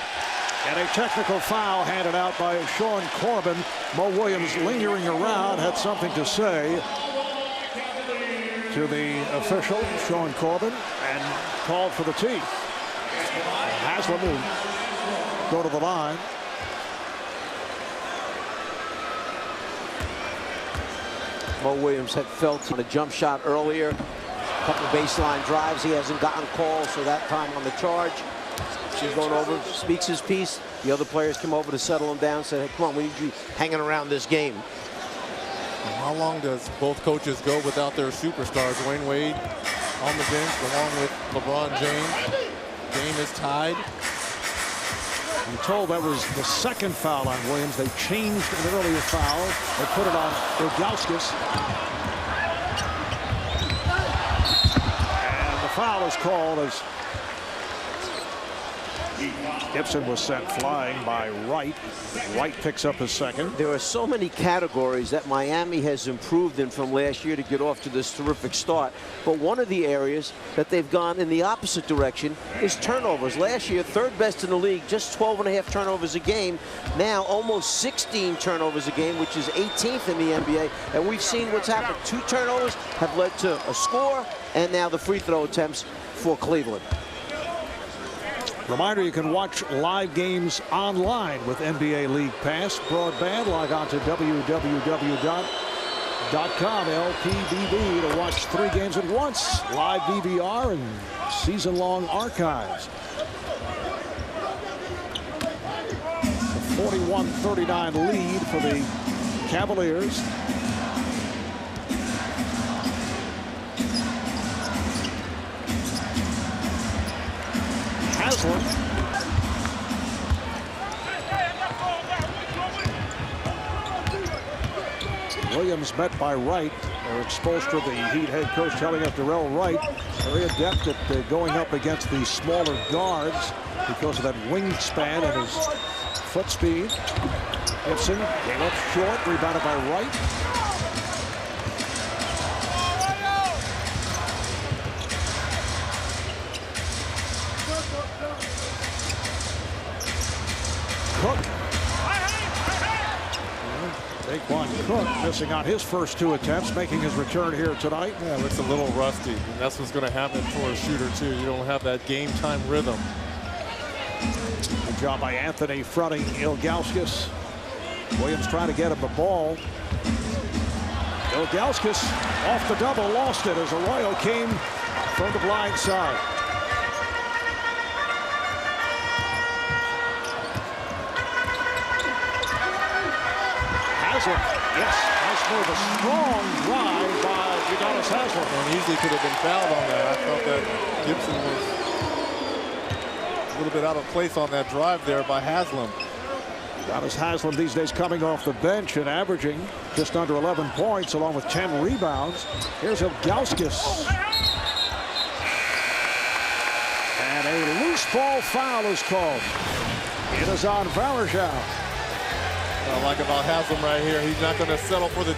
And a technical foul handed out by Sean Corbin. Mo Williams lingering around, had something to say to the official, Sean Corbin, and called for the tee. Haslam will go to the line. Mo Williams had felt on a jump shot earlier. A couple of baseline drives. He hasn't gotten calls, so that time on the charge. He's going over, speaks his piece. The other players come over to settle him down, say, hey, come on, we need you hanging around this game. How long does both coaches go without their superstars? Dwyane Wade on the bench along with LeBron James. Game is tied. I'm told that was the 2nd foul on Williams. They changed an earlier foul. They put it on Ilgauskas. And the foul is called as Gibson was sent flying by Wright. Wright picks up his second. There are so many categories that Miami has improved in from last year to get off to this terrific start. But one of the areas that they've gone in the opposite direction is turnovers. Last year, 3rd best in the league, just 12.5 turnovers a game. Now, almost 16 turnovers a game, which is 18th in the NBA. And we've seen what's happened. 2 turnovers have led to a score, and now the free throw attempts for Cleveland. Reminder, you can watch live games online with NBA League Pass broadband. Log on to www.com LPBB to watch 3 games at once. Live DVR and season-long archives. A 41-39 lead for the Cavaliers. Haslam. Williams met by Wright. Eric Spoelstra, the Heat head coach, telling us Darrell Wright very adept at going up against the smaller guards because of that wingspan and his foot speed. Gibson came up short, rebounded by Wright. Cook. Daquan Cook missing on his first 2 attempts, making his return here tonight. Yeah, looks a little rusty, and that's what's going to happen for a shooter, too. You don't have that game-time rhythm. Good job by Anthony fronting Ilgauskas. Williams trying to get him the ball. Ilgauskas off the double, lost it as Arroyo came from the blind side. Haslam, yes, nice move, a strong drive by Udonis Haslam. And easily could have been fouled on that. I thought that Gibson was a little bit out of place on that drive there by Haslam. Udonis Haslam these days coming off the bench and averaging just under 11 points along with 10 rebounds. Here's Ilgauskas. And a loose ball foul is called. It is on Varejao. What I like about Haslam right here, he's not going to settle for the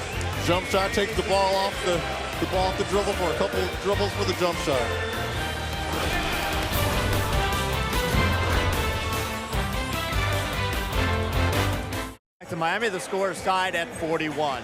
jump shot, takes the ball off the dribble for a couple of dribbles for the jump shot. To Miami, the score is tied at 41.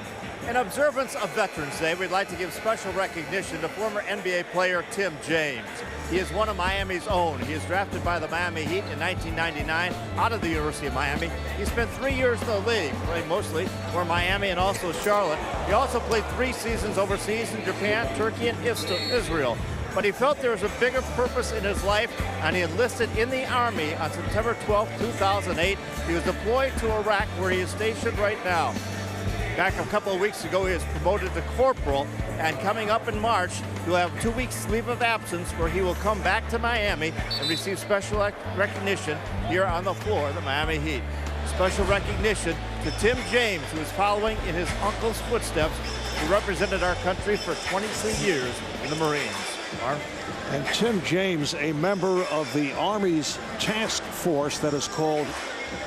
In observance of Veterans Day, we'd like to give special recognition to former NBA player Tim James. He is one of Miami's own. He was drafted by the Miami Heat in 1999 out of the University of Miami. He spent 3 years in the league, playing mostly for Miami and also Charlotte. He also played 3 seasons overseas in Japan, Turkey, and Israel. But he felt there was a bigger purpose in his life, and he enlisted in the Army on September 12, 2008. He was deployed to Iraq, where he is stationed right now. Back a couple of weeks ago, he was promoted to corporal, and coming up in March, he'll have 2 weeks leave of absence where he will come back to Miami and receive special recognition here on the floor of the Miami Heat. Special recognition to Tim James, who is following in his uncle's footsteps, who represented our country for 23 years in the Marines. Marv? And Tim James, a member of the Army's task force that is called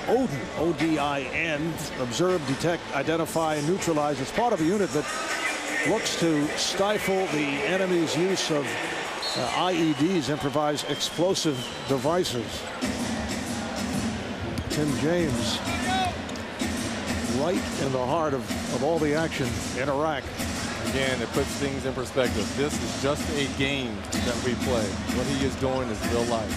ODIN, O-D-I-N, observe, detect, identify, and neutralize. It's part of a unit that looks to stifle the enemy's use of IEDs, improvised explosive devices. Tim James, right in the heart of all the action in Iraq. Again, it puts things in perspective. This is just a game that we play. What he is doing is real life.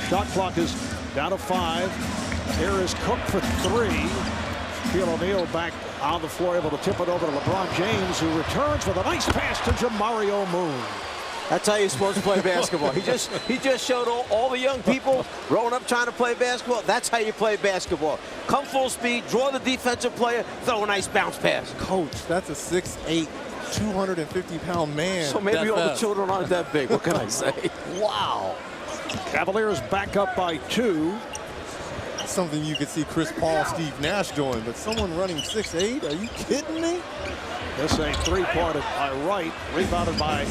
Shot clock is down to 5. Here is Cook for 3. Shaquille O'Neal back on the floor, able to tip it over to LeBron James, who returns with a nice pass to Jamario Moon. That's how you're supposed to play basketball. He just showed all the young people growing up trying to play basketball. That's how you play basketball. Come full speed, draw the defensive player, throw a nice bounce pass. Coach, that's a 6'8", 250-pound man. So maybe all the children aren't that big. What can I say? Wow. Cavaliers back up by 2. That's something you could see Chris Paul, Steve Nash doing, but someone running 6'8"? Are you kidding me? This a three-pointer by Wright, rebounded by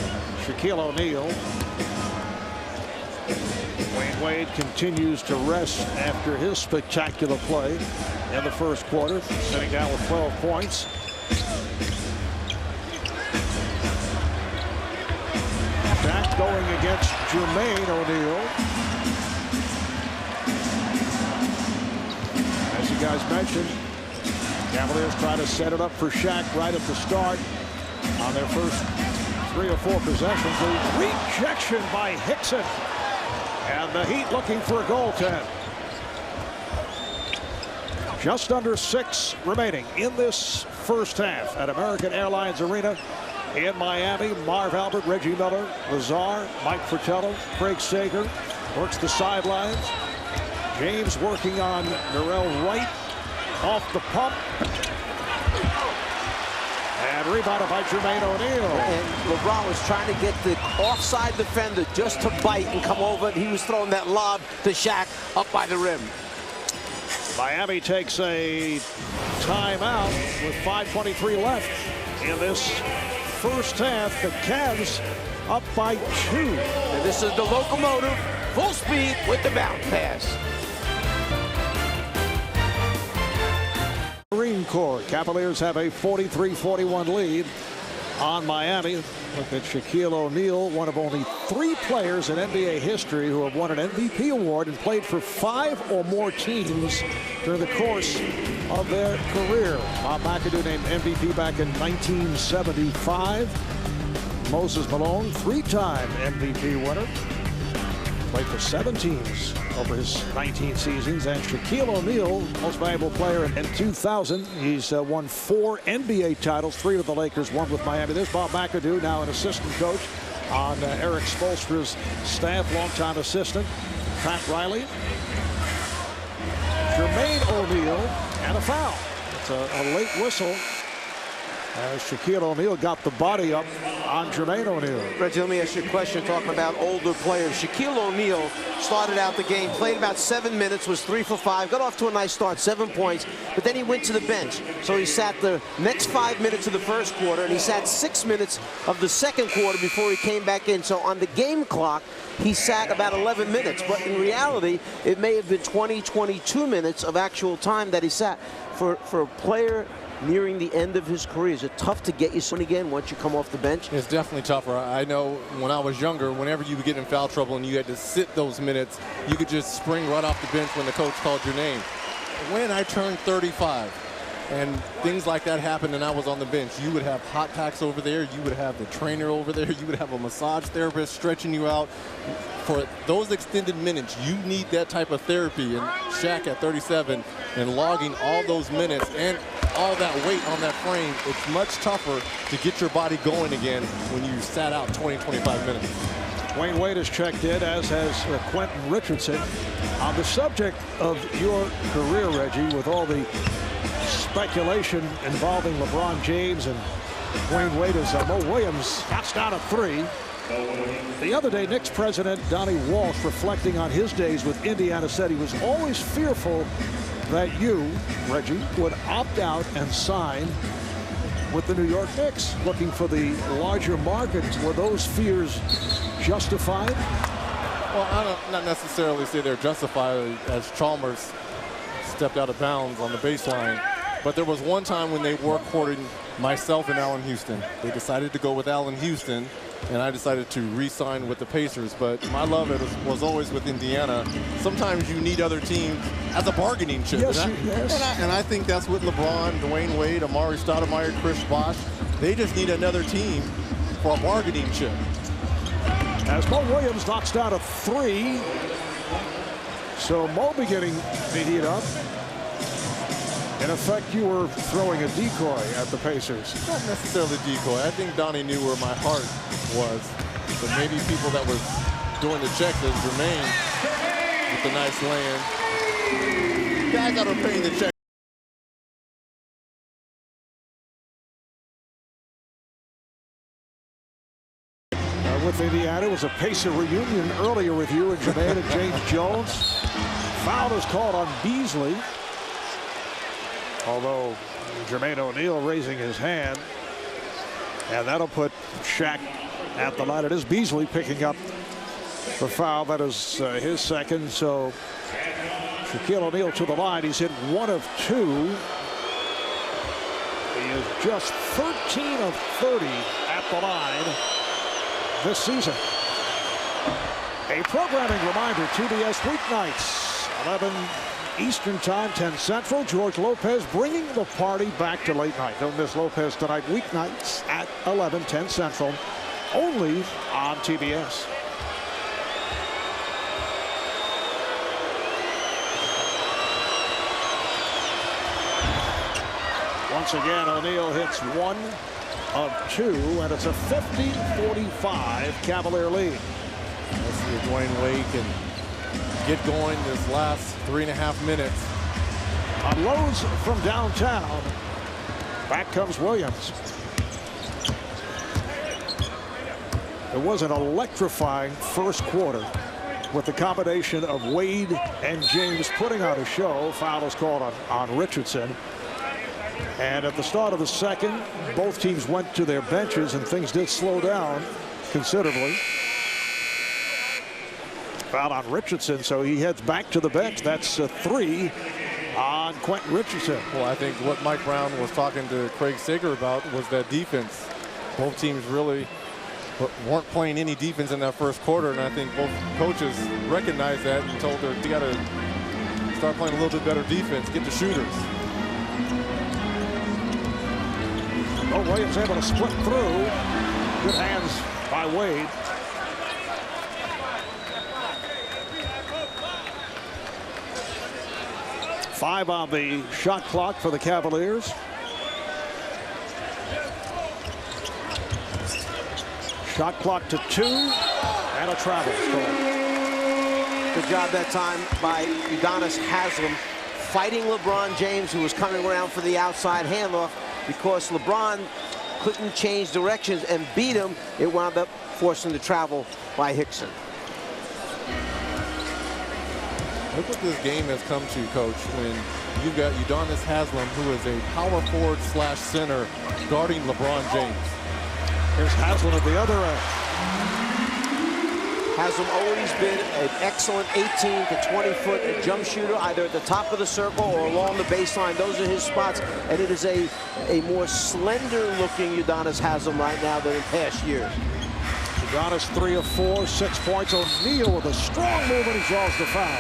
Shaquille O'Neal. Dwyane Wade continues to rest after his spectacular play in the first quarter, sitting down with 12 points. Back going against Jermain O'Neal. As you guys mentioned, Cavaliers try to set it up for Shaq right at the start on their first 3 or 4 possessions. A rejection by Hickson. And the Heat looking for a goaltend. Just under 6 remaining in this first half at American Airlines Arena in Miami. Marv Albert, Reggie Miller, Lazar, Mike Fratello, Craig Sager works the sidelines. James working on Narell Wright. Off the pump. And rebounded by Jermain O'Neal. And LeBron was trying to get the offside defender just to bite and come over. And he was throwing that lob to Shaq up by the rim. Miami takes a timeout with 5:23 left in this first half. The Cavs up by 2. And this is the locomotive, full speed with the bounce pass. Marine Corps. Cavaliers have a 43-41 lead on Miami. Look at Shaquille O'Neal, one of only 3 players in NBA history who have won an MVP award and played for 5 or more teams during the course of their career. Bob McAdoo named MVP back in 1975. Moses Malone, 3-time MVP winner. Played for 7 teams over his 19 seasons. And Shaquille O'Neal, most valuable player in 2000. He's won 4 NBA titles, 3 with the Lakers, 1 with Miami. There's Bob McAdoo, now an assistant coach on Eric Spoelstra's staff, longtime assistant. Pat Riley. Jermain O'Neal, and a foul. It's a late whistle. As Shaquille O'Neal got the body up on Jermain O'Neal. Reggie, let me ask you a question talking about older players. Shaquille O'Neal started out the game, played about 7 minutes, was 3 for 5, got off to a nice start, 7 points, but then he went to the bench. So he sat the next 5 minutes of the first quarter, and he sat 6 minutes of the second quarter before he came back in. So on the game clock, he sat about 11 minutes, but in reality, it may have been 20, 22 minutes of actual time that he sat. For a player nearing the end of his career? Is it tough to get you soon again once you come off the bench? It's definitely tougher. I know when I was younger, whenever you would get in foul trouble and you had to sit those minutes, you could just spring right off the bench when the coach called your name. When I turned 35 and things like that happened and I was on the bench, you would have hot packs over there, you would have the trainer over there, you would have a massage therapist stretching you out. For those extended minutes, you need that type of therapy. And Shaq at 37 and logging all those minutes and all that weight on that frame, it's much tougher to get your body going again when you sat out 20, 25 minutes. Dwyane Wade has checked in, as has Quentin Richardson. On the subject of your career, Reggie, with all the speculation involving LeBron James and Dwyane Wade, as Mo Williams knocks down a three. The other day, Knicks president Donnie Walsh, reflecting on his days with Indiana, said he was always fearful that you, Reggie, would opt out and sign with the New York Knicks, looking for the larger market. Were those fears justified? Well, I don't not necessarily say they're justified, as Chalmers stepped out of bounds on the baseline. But there was one time when they were courting myself and Allen Houston. They decided to go with Allen Houston, and I decided to re-sign with the Pacers. But my love was always with Indiana. Sometimes you need other teams as a bargaining chip. Yes, and I think that's with LeBron, Dwyane Wade, Amari Stoudemire, Chris Bosh. They just need another team for a bargaining chip. As Mo Williams knocks down a three. So Mo beginning to heat up. In effect, you were throwing a decoy at the Pacers. Not necessarily decoy. I think Donnie knew where my heart was. But maybe people that were doing the check as Jermain with the nice land. Guys that are paying the check. With Indiana, it was a Pacer reunion earlier with you and Jermain and James Jones. Foul is called on Beasley. Although Jermain O'Neal raising his hand, and that'll put Shaq at the line. It is Beasley picking up the foul. That is his second. So Shaquille O'Neal to the line. He's hit 1 of 2. He is just 13 of 30 at the line this season. A programming reminder: TBS weeknights, 11 Eastern Time, 10 Central. George Lopez bringing the party back to late night. Don't miss Lopez tonight, weeknights at 11, 10 Central, only on TBS. Once again, O'Neal hits 1 of 2, and it's a 50-45 Cavalier lead. Let's see if Dwyane Wade can get going this last 3.5 minutes. Unloads from downtown. Back comes Williams. It was an electrifying first quarter with the combination of Wade and James putting on a show. Foul is called on Richardson. And at the start of the second, both teams went to their benches and things did slow down considerably. Foul on Richardson, so he heads back to the bench. That's a 3 on Quentin Richardson. Well, I think what Mike Brown was talking to Craig Sager about was that defense. Both teams really weren't playing any defense in that first quarter, and I think both coaches recognized that and told her, you got to start playing a little bit better defense, get the shooters. Oh, Williams able to split through. Good hands by Wade. Five on the shot clock for the Cavaliers. Shot clock to 2, and a travel score. Good job that time by Udonis Haslem, fighting LeBron James, who was coming around for the outside handoff. Because LeBron couldn't change directions and beat him, it wound up forcing the travel by Hickson. Look what this game has come to, Coach, when you've got Udonis Haslem, who is a power forward / center, guarding LeBron James. Here's Haslem at the other end. Haslam always been an excellent 18 to 20-foot jump shooter, either at the top of the circle or along the baseline. Those are his spots, and it is a more slender-looking Udonis Haslam right now than in past years. Udonis 3 of 4, 6 points. O'Neal with a strong move, and he draws the foul.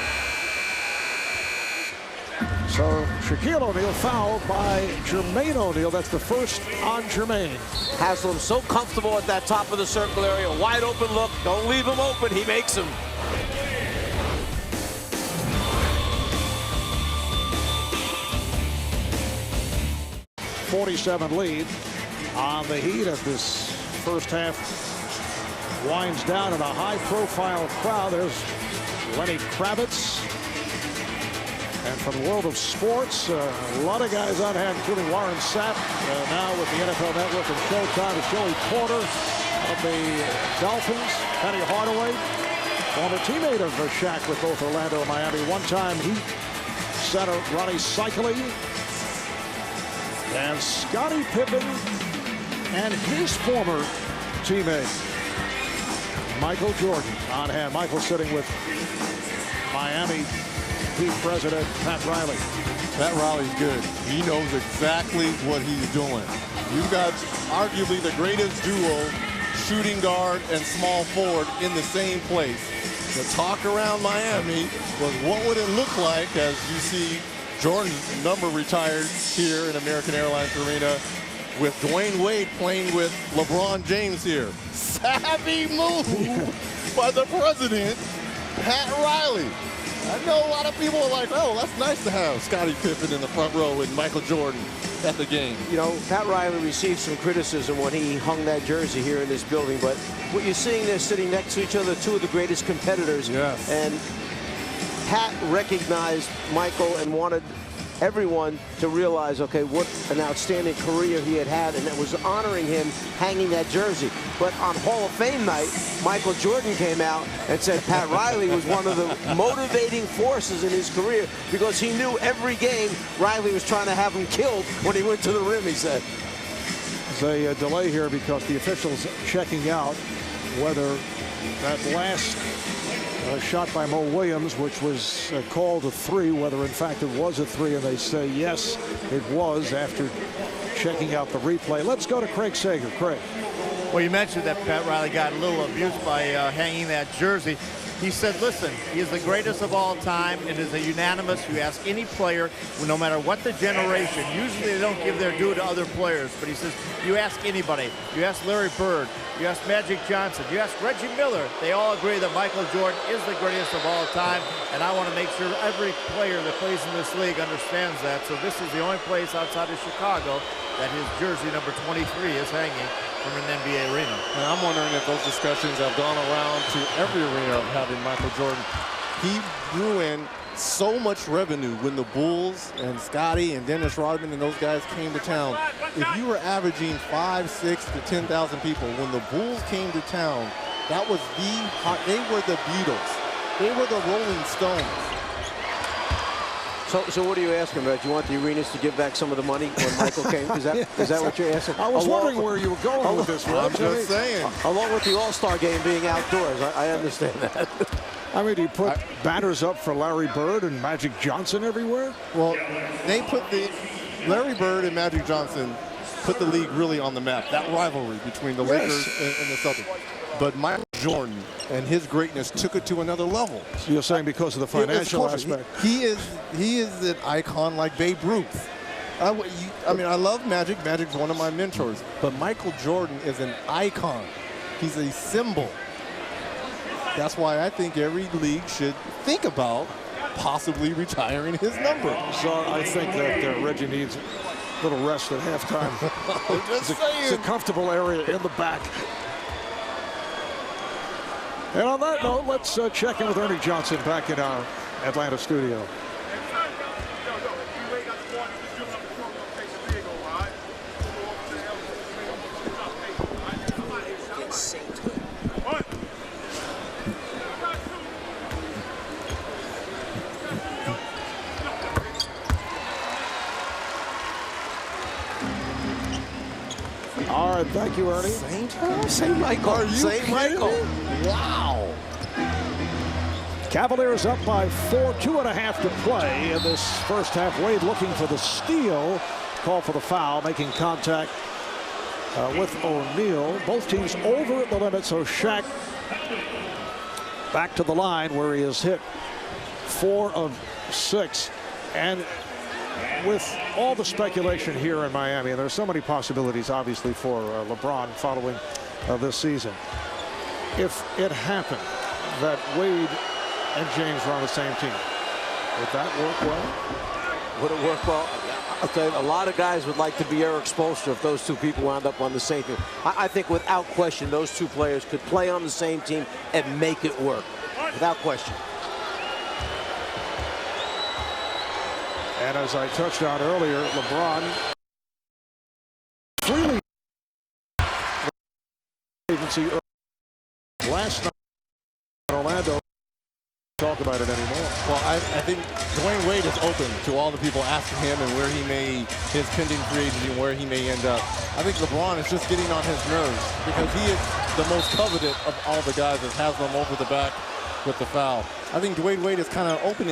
So Shaquille O'Neal fouled by Jermain O'Neal. That's the first on Jermain. Haslam so comfortable at that top of the circle area. Wide open look. Don't leave him open. He makes him. .47 lead on the Heat as this first half winds down in a high-profile crowd. There's Lenny Kravitz. And from the world of sports, a lot of guys on hand, including Warren Sapp, now with the NFL Network and Showtime, is Joey Porter of the Dolphins, Penny Hardaway, former teammate of Shaq with both Orlando and Miami, one-time Heat center Ronnie Cycli, and Scottie Pippen, and his former teammate, Michael Jordan, on hand. Michael sitting with Miami Heat president Pat Riley. Pat Riley's good. He knows exactly what he's doing. You've got arguably the greatest duo, shooting guard and small forward, in the same place. The talk around Miami was, what would it look like as you see Jordan's number retired here in American Airlines Arena with Dwyane Wade playing with LeBron James here. Savvy move by the president, Pat Riley. I know a lot of people are like, oh, that's nice to have Scottie Pippen in the front row with Michael Jordan at the game. You know, Pat Riley received some criticism when he hung that jersey here in this building, but what you're seeing there sitting next to each other, two of the greatest competitors. Yes. And Pat recognized Michael and wanted everyone to realize, okay, what an outstanding career he had, and it was honoring him hanging that jersey. But on Hall of Fame night, Michael Jordan came out and said Pat Riley was one of the motivating forces in his career because he knew every game Riley was trying to have him killed when he went to the rim, he said. There's a delay here because the officials checking out whether that last shot by Mo Williams, which was called a 3, whether in fact it was a 3, and they say yes, it was after checking out the replay. Let's go to Craig Sager. Craig. Well, you mentioned that Pat Riley got a little abused by hanging that jersey. He said, listen, he is the greatest of all time. It is a unanimous. You ask any player, no matter what the generation, usually they don't give their due to other players, but he says, you ask anybody. You ask Larry Bird. You ask Magic Johnson. You ask Reggie Miller. They all agree that Michael Jordan is the greatest of all time, and I want to make sure every player that plays in this league understands that. So this is the only place outside of Chicago that his jersey number 23 is hanging from an NBA arena. And I'm wondering if those discussions have gone around to every arena of having Michael Jordan. He drew in so much revenue when the Bulls and Scottie and Dennis Rodman and those guys came to town. If you were averaging 5, 6 to 10,000 people, when the Bulls came to town, that was they were the Beatles. They were the Rolling Stones. So what are you asking about? You want the arenas to give back some of the money when Michael came? Is that what you're asking? I was wondering where you were going with this, I'm just saying. Along with the All-Star game being outdoors, I understand that. I mean, do you put banners up for Larry Bird and Magic Johnson everywhere? Well, they put Larry Bird and Magic Johnson put the league really on the map. That rivalry between the Lakers and the Celtics. But Michael Jordan and his greatness took it to another level. So you're saying because of the financial aspect? He is an icon like Babe Ruth. I mean, I love Magic. Magic's one of my mentors. But Michael Jordan is an icon. He's a symbol. That's why I think every league should think about possibly retiring his number. So I think that Reggie needs a little rest at halftime. It's a comfortable area in the back. And on that note, let's check in with Ernie Johnson back in our Atlanta studio. All right, thank you, Ernie. St. Michael. Are you St. Michael. Wow. Cavaliers up by 4, 2.5 to play in this first half. Wade looking for the steal. Call for the foul, making contact with O'Neal. Both teams over the limit, so Shaq back to the line where he has hit 4 of 6. And with all the speculation here in Miami, and there's so many possibilities, obviously, for LeBron following this season. If it happened that Wade and James were on the same team, would that work well? Would it work well? I'll tell you, a lot of guys would like to be Eric Spoelstra if those two people wound up on the same team. I think without question, those two players could play on the same team and make it work. Without question. And as I touched on earlier, LeBron freely agency last night in Orlando. Talk about it anymore. Well, I think Dwyane Wade is open to all the people asking him and where he may, his pending free agency and where he may end up. I think LeBron is just getting on his nerves because he is the most coveted of all the guys that has them over the back with the foul. I think Dwyane Wade is kind of open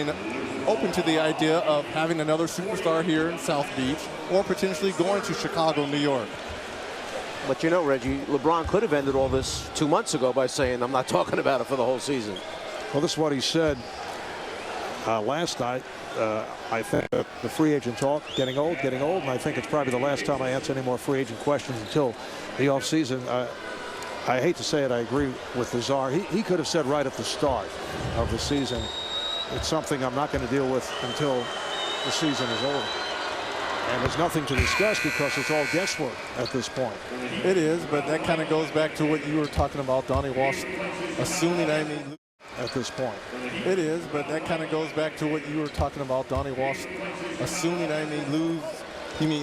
to the idea of having another superstar here in South Beach or potentially going to Chicago, New York. But you know, Reggie, LeBron could have ended all this 2 months ago by saying, I'm not talking about it for the whole season. Well, this is what he said last night. I think the free agent talk getting old, and I think it's probably the last time I answer any more free agent questions until the offseason. I hate to say it, I agree with the czar. He could have said right at the start of the season, it's something I'm not going to deal with until the season is over. And there's nothing to discuss because it's all guesswork at this point. It is, but that kind of goes back to what you were talking about, Donnie Walsh, assuming I mean. At this point. It is, but that kind of goes back to what you were talking about, Donnie Walsh, assuming I may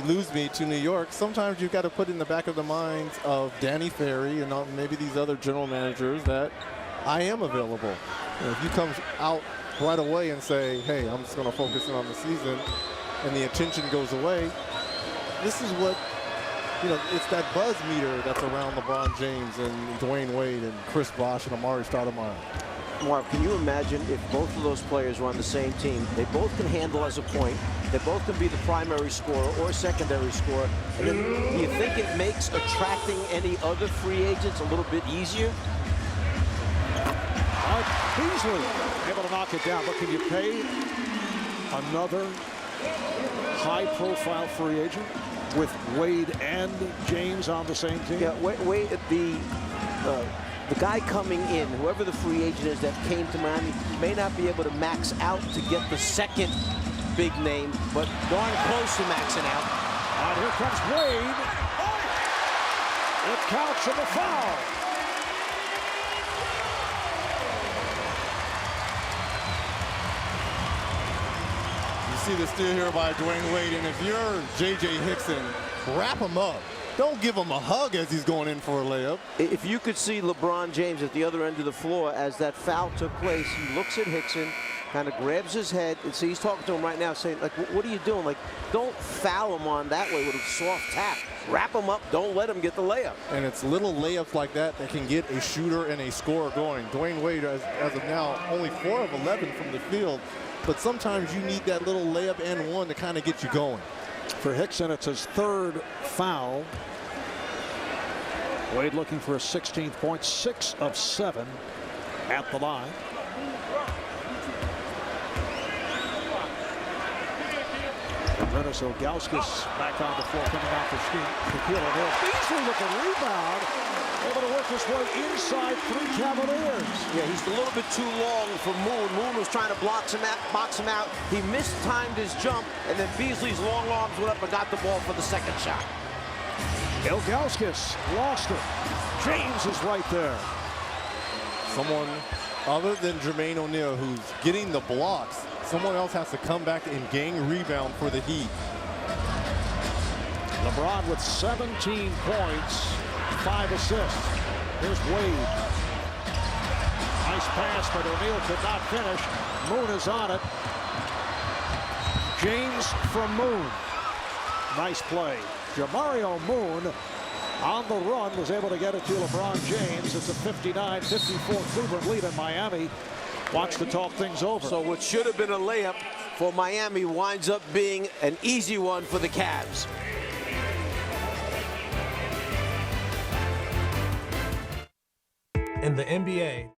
lose me to New York. Sometimes you've got to put in the back of the minds of Danny Ferry and maybe these other general managers that I am available. And if you come out right away and say, hey, I'm just going to focus in on the season, and the attention goes away, this is what, you know, it's that buzz meter that's around LeBron James and Dwyane Wade and Chris Bosh and Amari Stoudemire. Mark, can you imagine if both of those players were on the same team? They both can handle as a point. They both can be the primary scorer or secondary scorer. And then do you think it makes attracting any other free agents a little bit easier? Beasley able to knock it down, but can you pay another high-profile free agent with Wade and James on the same team? Yeah, Wade, the guy coming in, whoever the free agent is that came to Miami, may not be able to max out to get the second big name, but darn close to maxing out. And here comes Wade. It counts in the foul. You see the steal here by Dwyane Wade, and if you're J.J. Hickson, wrap him up. Don't give him a hug as he's going in for a layup. If you could see LeBron James at the other end of the floor as that foul took place, he looks at Hickson, kind of grabs his head, and see he's talking to him right now saying, like, what are you doing? Like, don't foul him on that way with a soft tap. Wrap him up. Don't let him get the layup. And it's little layups like that that can get a shooter and a scorer going. Dwyane Wade, as of now, only 4 of 11 from the field, but sometimes you need that little layup and one to kind of get you going. For Hickson, it's his 3rd foul. Wade looking for a 16th point, 6 of 7 at the line. Dennis Ilgauskas back on the floor, coming out for Shaquille O'Neal. Beasley with the rebound, able to work his way inside 3 Cavaliers. Yeah, he's a little bit too long for Moon. Moon was trying to box him out. He mistimed his jump, and then Beasley's long arms went up and got the ball for the second shot. Ilgauskas lost it. James is right there. Someone other than Jermain O'Neal who's getting the blocks. Someone else has to come back and gain rebound for the Heat. LeBron with 17 points, 5 assists. Here's Wade. Nice pass, but O'Neal could not finish. Moon is on it. James from Moon. Nice play. Jamario Moon on the run was able to get it to LeBron James. It's a 59-54 Cleveland lead in Miami wants to talk things over. So what should have been a layup for Miami winds up being an easy one for the Cavs. In the NBA,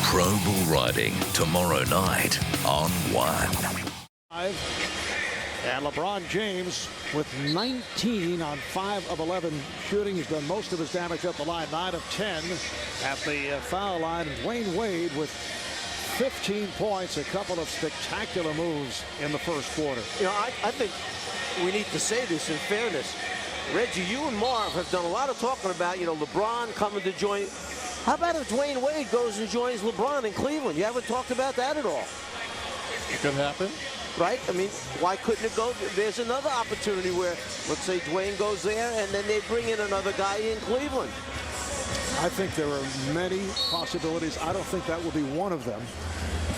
Pro Bull Riding tomorrow night on 1. And LeBron James with 19 on 5 of 11 shooting. He's done most of his damage at the line, 9 of 10 at the foul line. Dwyane Wade with 15 points, a couple of spectacular moves in the first quarter. You know, I think we need to say this in fairness. Reggie, you and Marv have done a lot of talking about, LeBron coming to join. How about if Dwyane Wade goes and joins LeBron in Cleveland? You haven't talked about that at all. It could happen. Right? I mean, why couldn't it go? There's another opportunity where, let's say, Dwyane goes there, and then they bring in another guy in Cleveland. I think there are many possibilities. I don't think that will be one of them.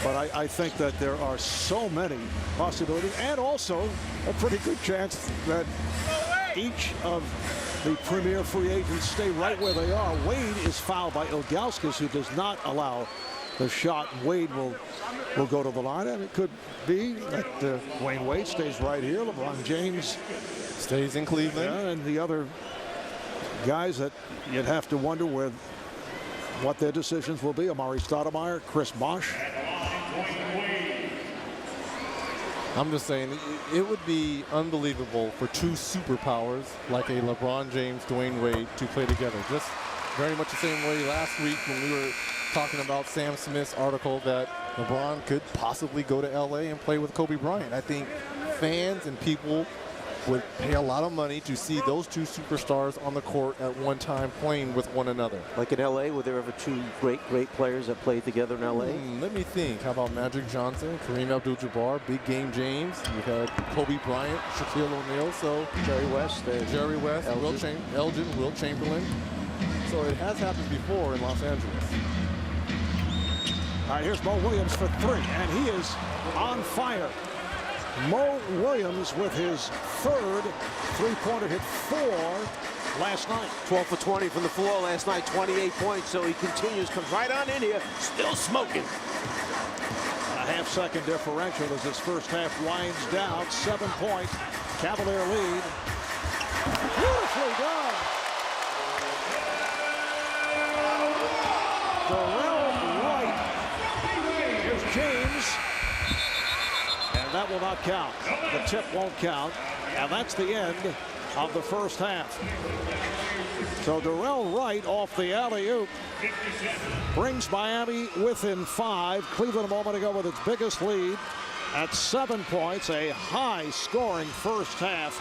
But I think that there are so many possibilities, and also a pretty good chance that each of the premier free agents stay right where they are. Wade is fouled by Ilgauskas, who does not allow the shot. Wade will go to the line, and it could be that Dwyane Wade stays right here. LeBron James Stays in Cleveland. Yeah, and the other guys that you'd have to wonder what their decisions will be. Amari Stoudemire, Chris Bosh. I'm just saying, it would be unbelievable for two superpowers like a LeBron James, Dwyane Wade to play together. Just very much the same way last week when we were talking about Sam Smith's article that LeBron could possibly go to LA and play with Kobe Bryant. I think fans and people would pay a lot of money to see those two superstars on the court at one time playing with one another. Like in LA, were there ever two great players that played together in LA? Let me think. How about Magic Johnson, Kareem Abdul-Jabbar, Big Game James? You had Kobe Bryant, Shaquille O'Neal, so Jerry West, Elgin, Will Chamberlain. So it has happened before in Los Angeles. All right, here's Mo Williams for 3, and he is on fire. Mo Williams with his third three-pointer, hit 4 last night. 12 for 20 from the floor last night, 28 points. So he continues, comes right on in here, still smoking. A half-second differential as this first half winds down. 7 points, Cavalier lead. Beautifully done. Darrell Wright. Here's James. And that will not count. The tip won't count. And that's the end of the first half. So Darrell Wright off the alley-oop brings Miami within 5. Cleveland a moment ago with its biggest lead at 7 points. A high-scoring first half.